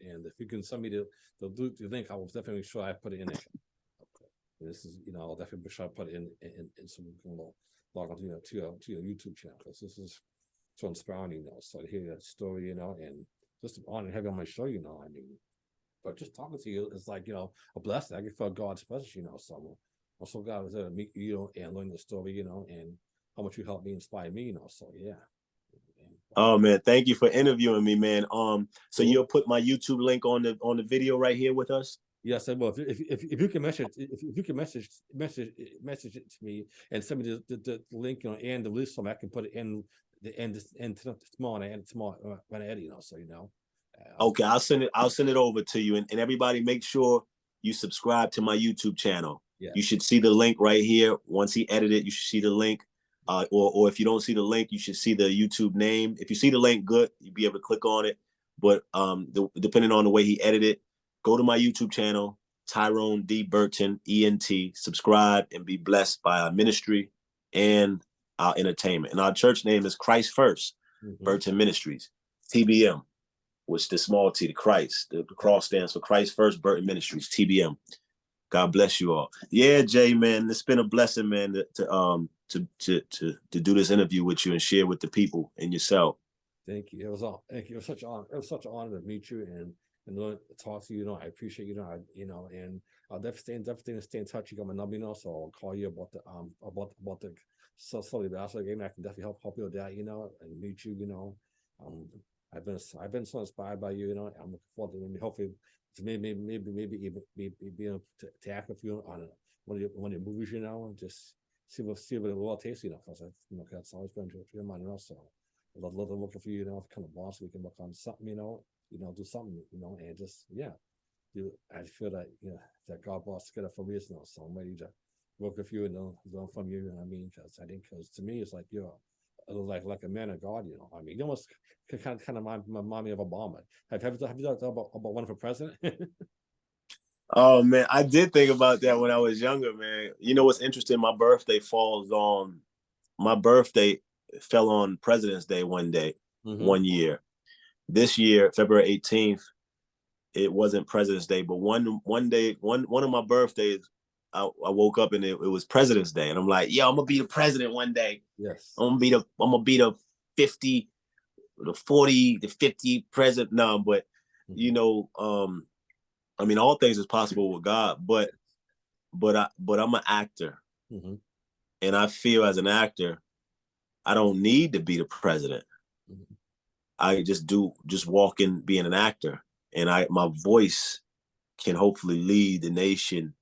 And if you can send me the link, I will definitely make sure I put it in there. This is, I'll definitely make sure I put it in so we can log on to your YouTube channel, because this is so inspiring, so to hear that story, and just to honor and have you on my show, but just talking to you is like, a blessing. I can feel God's presence, so I'm so glad I was there to meet you, and learn the story, and how much you helped me, inspire me, so yeah. Oh man, thank you for interviewing me, man. So you'll put my YouTube link on the video right here with us? Yes, I will. If you can message it to me and send me the link, and the list, so I can put it in the end tomorrow, and tomorrow when I edit, so okay, I'll send it over to you, and everybody make sure you subscribe to my YouTube channel. Yes. You should see the link right here. Once he edited, you should see the link. Or if you don't see the link, you should see the YouTube name. If you see the link, good, you'll be able to click on it. But depending on the way he edited, go to my YouTube channel, Tyrone D. Burton, ENT, subscribe and be blessed by our ministry and our entertainment. And our church name is Christ First, Burton Ministries, TBM, which the small T, the Christ, the cross stands for Christ First, Burton Ministries, TBM. God bless you all. Yeah, Jay, man, it's been a blessing, man, to do this interview with you and share with the people and yourself. Thank you. Thank you. It was such an honor. It was such an honor to meet you and talk to you. I appreciate and I'll definitely stay in touch. You got my number, so I'll call you about the Sully basketball game. I can definitely help you with that, and meet you. I've been so inspired by you. I'm looking forward to hopefully maybe even being able to act with you on one of your movies, just see what it will taste, because that's always been your mind, so I'd love to look for you, kind of boss, we can work on something, do something, and just I feel that that God brought us together for a reason, so I'm ready to work with you and learn from you. Because to me it's like you're like a man of God, you almost kind of remind me of Obama. Have you thought about one for president? Oh man, I did think about that when I was younger, man. What's interesting? My birthday fell on President's Day one year. This year, February 18th, it wasn't President's Day, but one of my birthdays, I woke up and it was President's Day, and I'm like, yo, I'm gonna be the president one day. Yes, I'm gonna be the 50, the 40, the 50 president. No, but all things is possible with God, but I'm an actor, and I feel as an actor, I don't need to be the president. I just walk in being an actor, and my voice can hopefully lead the nation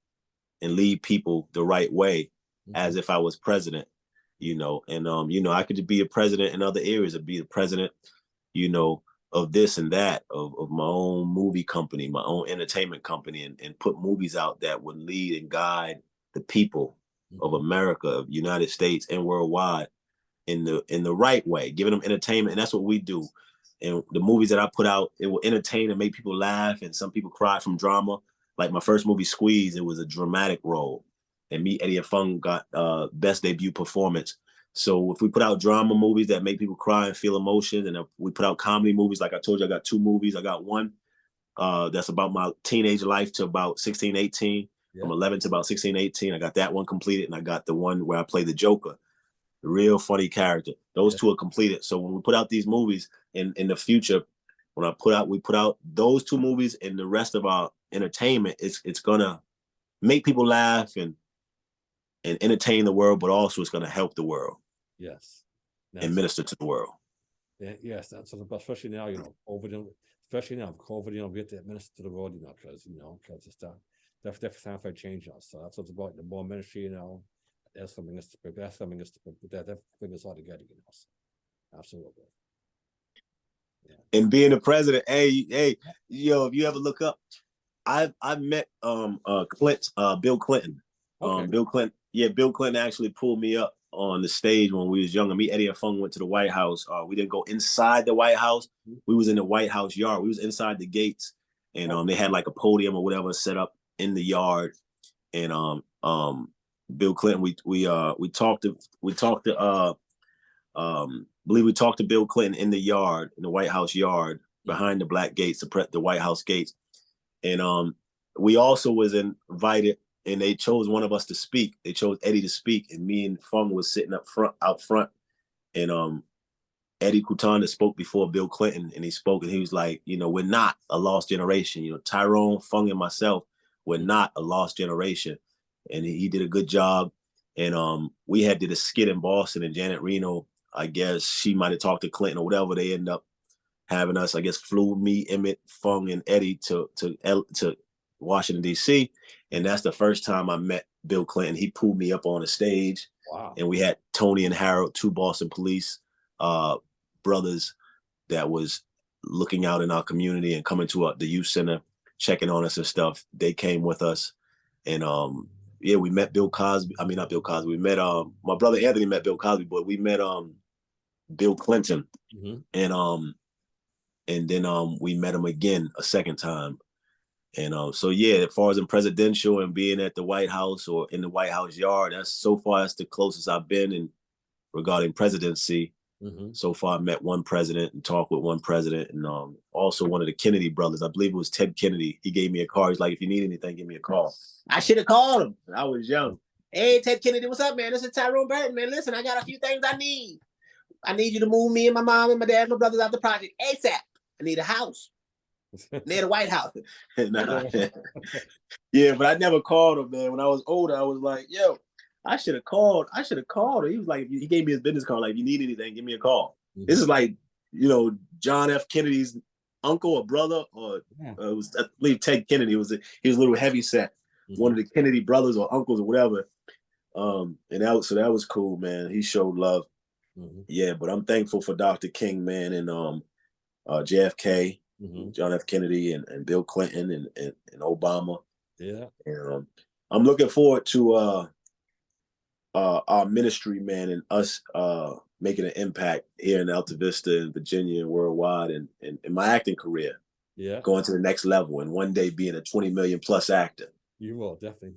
and lead people the right way, as if I was president, and I could be a president in other areas, or be the president, of this and that, of my own movie company, my own entertainment company, and put movies out that would lead and guide the people of America, of United States and worldwide in the right way, giving them entertainment. And that's what we do. And the movies that I put out, it will entertain and make people laugh. And some people cry from drama. Like my first movie, Squeeze, it was a dramatic role. And me, Eddie and Fung got best debut performance. So if we put out drama movies that make people cry and feel emotions, and if we put out comedy movies, like I told you, I got 2 movies. I got one that's about my teenage life to about 16, 18. Yeah. From 11 to about 16, 18. I got that one completed. And I got the one where I play the Joker, the real funny character. Those 2 are completed. So when we put out these movies in the future, when we put out those 2 movies, and the rest of our entertainment, it's gonna make people laugh and entertain the world, but also it's gonna help the world. Yes. And minister to the world. Yeah, yes, that's especially now, COVID, especially now COVID, we have to minister to the world, because it's definitely time for a change now. So that's what's about the more ministry, that's something that's that bring us all together, So, absolutely. Yeah. And being the president, hey, if you ever look up, I've met Bill Clinton. Okay. Bill Clinton actually pulled me up on the stage when we was younger. Me, Eddie, and Fung went to the White House. We didn't go inside the White House. We was in the White House yard. We was inside the gates, and they had like a podium or whatever set up in the yard. And Bill Clinton, we talked to believe we talked to Bill Clinton in the yard, in the White House yard, behind the black gates, the White House gates. And we also was invited, and they chose one of us to speak. They chose Eddie to speak, and me and Fung was sitting out front. And Eddie Kutanda spoke before Bill Clinton, and he spoke, and he was like, we're not a lost generation. Tyrone, Fung, and myself, we're not a lost generation. And he did a good job. And we did a skit in Boston, and Janet Reno, I guess she might have talked to Clinton or whatever. They ended up having us, I guess, flew me, Emmett, Fung, and Eddie to Washington, D.C. And that's the first time I met Bill Clinton. He pulled me up on the stage. Wow. And we had Tony and Harold, 2 Boston police brothers that was looking out in our community and coming to the youth center, checking on us and stuff. They came with us. And we met Bill Cosby. I mean, not Bill Cosby. We met my brother Anthony met Bill Cosby, but we met Bill Clinton. Mm-hmm. And then we met him again a second time. And as far as in presidential and being at the White House or in the White House yard, that's the closest I've been in regarding presidency. Mm-hmm. So far, I met one president and talked with one president, and also one of the Kennedy brothers. I believe it was Ted Kennedy. He gave me a call. He's like, if you need anything, give me a call. I should have called him. I was young. Hey, Ted Kennedy, what's up, man? This is Tyrone Burton, man. Listen, I got a few things I need. I need you to move me and my mom and my dad and my brothers out the project ASAP. I need a house near the White House. Yeah, but I never called him, man. When I was older, I was like, yo, I should have called. He was like, he gave me his business card. Like, if you need anything, give me a call. Mm-hmm. This is like, John F. Kennedy's uncle or brother, or it was, I believe Ted Kennedy he was a little heavy set. Mm-hmm. One of the Kennedy brothers or uncles or whatever. And that was cool, man. He showed love. Mm-hmm. Yeah, but I'm thankful for Dr. King, man, and JFK, mm-hmm. John F. Kennedy, and Bill Clinton and Obama. Yeah. And I'm looking forward to our ministry, man, and us making an impact here in Alta Vista and Virginia and worldwide, and in my acting career. Yeah. Going to the next level and one day being a 20 million plus actor. You will definitely.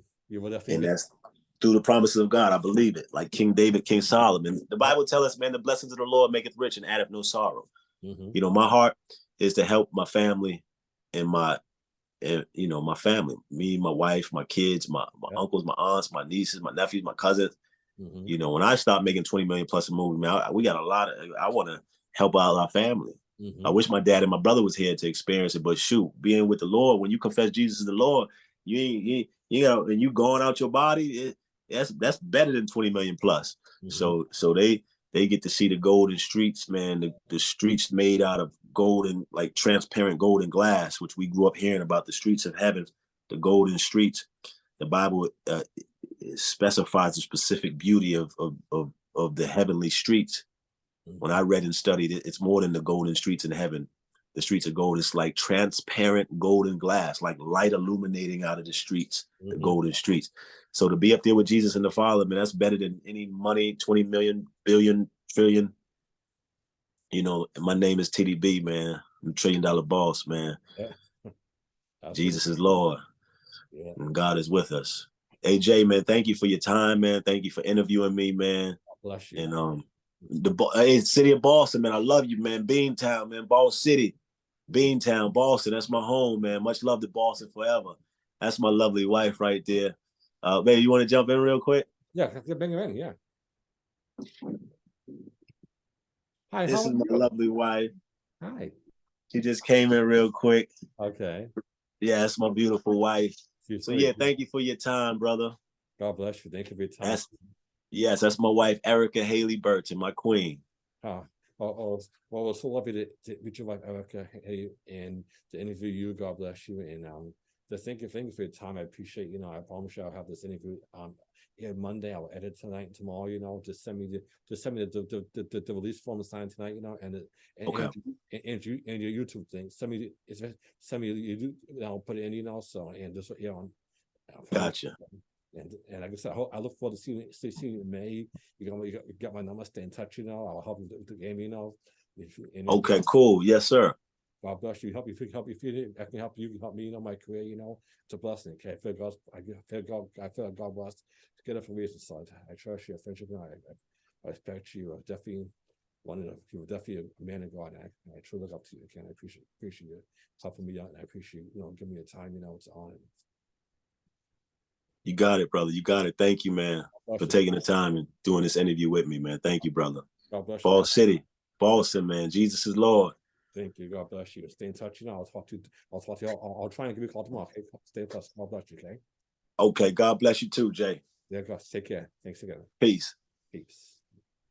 And that's through the promises of God. I believe it. Like King David, King Solomon. The Bible tells us, man, the blessings of the Lord maketh rich and addeth no sorrow. Mm-hmm. My heart is to help my family and my family, me, my wife, my kids, my uncles, my aunts, my nieces, my nephews, my cousins. Mm-hmm. When I start making 20 million plus a movie, man, we got I want to help out our family. Mm-hmm. I wish my dad and my brother was here to experience it, but shoot, being with the Lord, when you confess Jesus is the Lord, and you going out your body, that's better than 20 million plus. Mm-hmm. So they get to see the golden streets, man, the streets made out of golden, like transparent golden glass, which we grew up hearing about, the streets of heaven, the golden streets. The Bible specifies the specific beauty of the heavenly streets. Mm-hmm. When I read and studied it, it's more than the golden streets in heaven. The streets of gold. It's like transparent golden glass, like light illuminating out of the streets, the golden streets. So to be up there with Jesus and the Father, man, that's better than any money, 20 million, billion, trillion. You know, my name is TDB, man. I'm $1 trillion boss, man. Yeah. Jesus is Lord. Yeah. And God is with us. Hey, Jay, man, thank you for your time, man. Thank you for interviewing me, man. God bless you. And hey, city of Boston, man, I love you, man. Beantown, man, Ball City. Beantown, Boston, that's my home, man. Much love to Boston forever. That's my lovely wife right there. Baby, you want to jump in real quick? Yeah, bring her in, yeah. Hi, this is my lovely wife. Hi. She just came in real quick. Okay. Yeah, that's my beautiful wife. So yeah, thank you for your time, brother. God bless you. Thank you for your time. That's my wife, Erica Haley Burton, my queen. Well, it's so lovely to meet your wife, Erica, and to interview you. God bless you. And just thank you for your time. I appreciate, I promise you I'll have this interview here Monday. I'll edit tonight and tomorrow, just send me the release form to sign tonight, and your YouTube thing. Send me I'll put it in, so, and just, Gotcha. And like I said, I look forward to seeing you in May. You got my number. Stay in touch. I'll help you with the game. Okay, cool. Yes, sir. God bless you. Help you. I can help you. You can help me. My career. It's a blessing. Okay, I feel God blessed to get it from reason side. I trust your friendship. I respect you. Definitely you're definitely a man of God. I truly look up to you. Again, I appreciate you helping me out, and I appreciate giving me the time. It's an honor. You got it, brother. You got it. Thank you, man, for taking the time and doing this interview with me, man. Thank you, brother. God bless you. Ball City, Boston, man. Jesus is Lord. Thank you. God bless you. Stay in touch. I'll talk to you. I'll try and give you a call tomorrow. Okay. Stay in touch. God bless you. Okay. Okay. God bless you too, Jay. Yeah. God. Take care. Thanks again. Peace. Peace.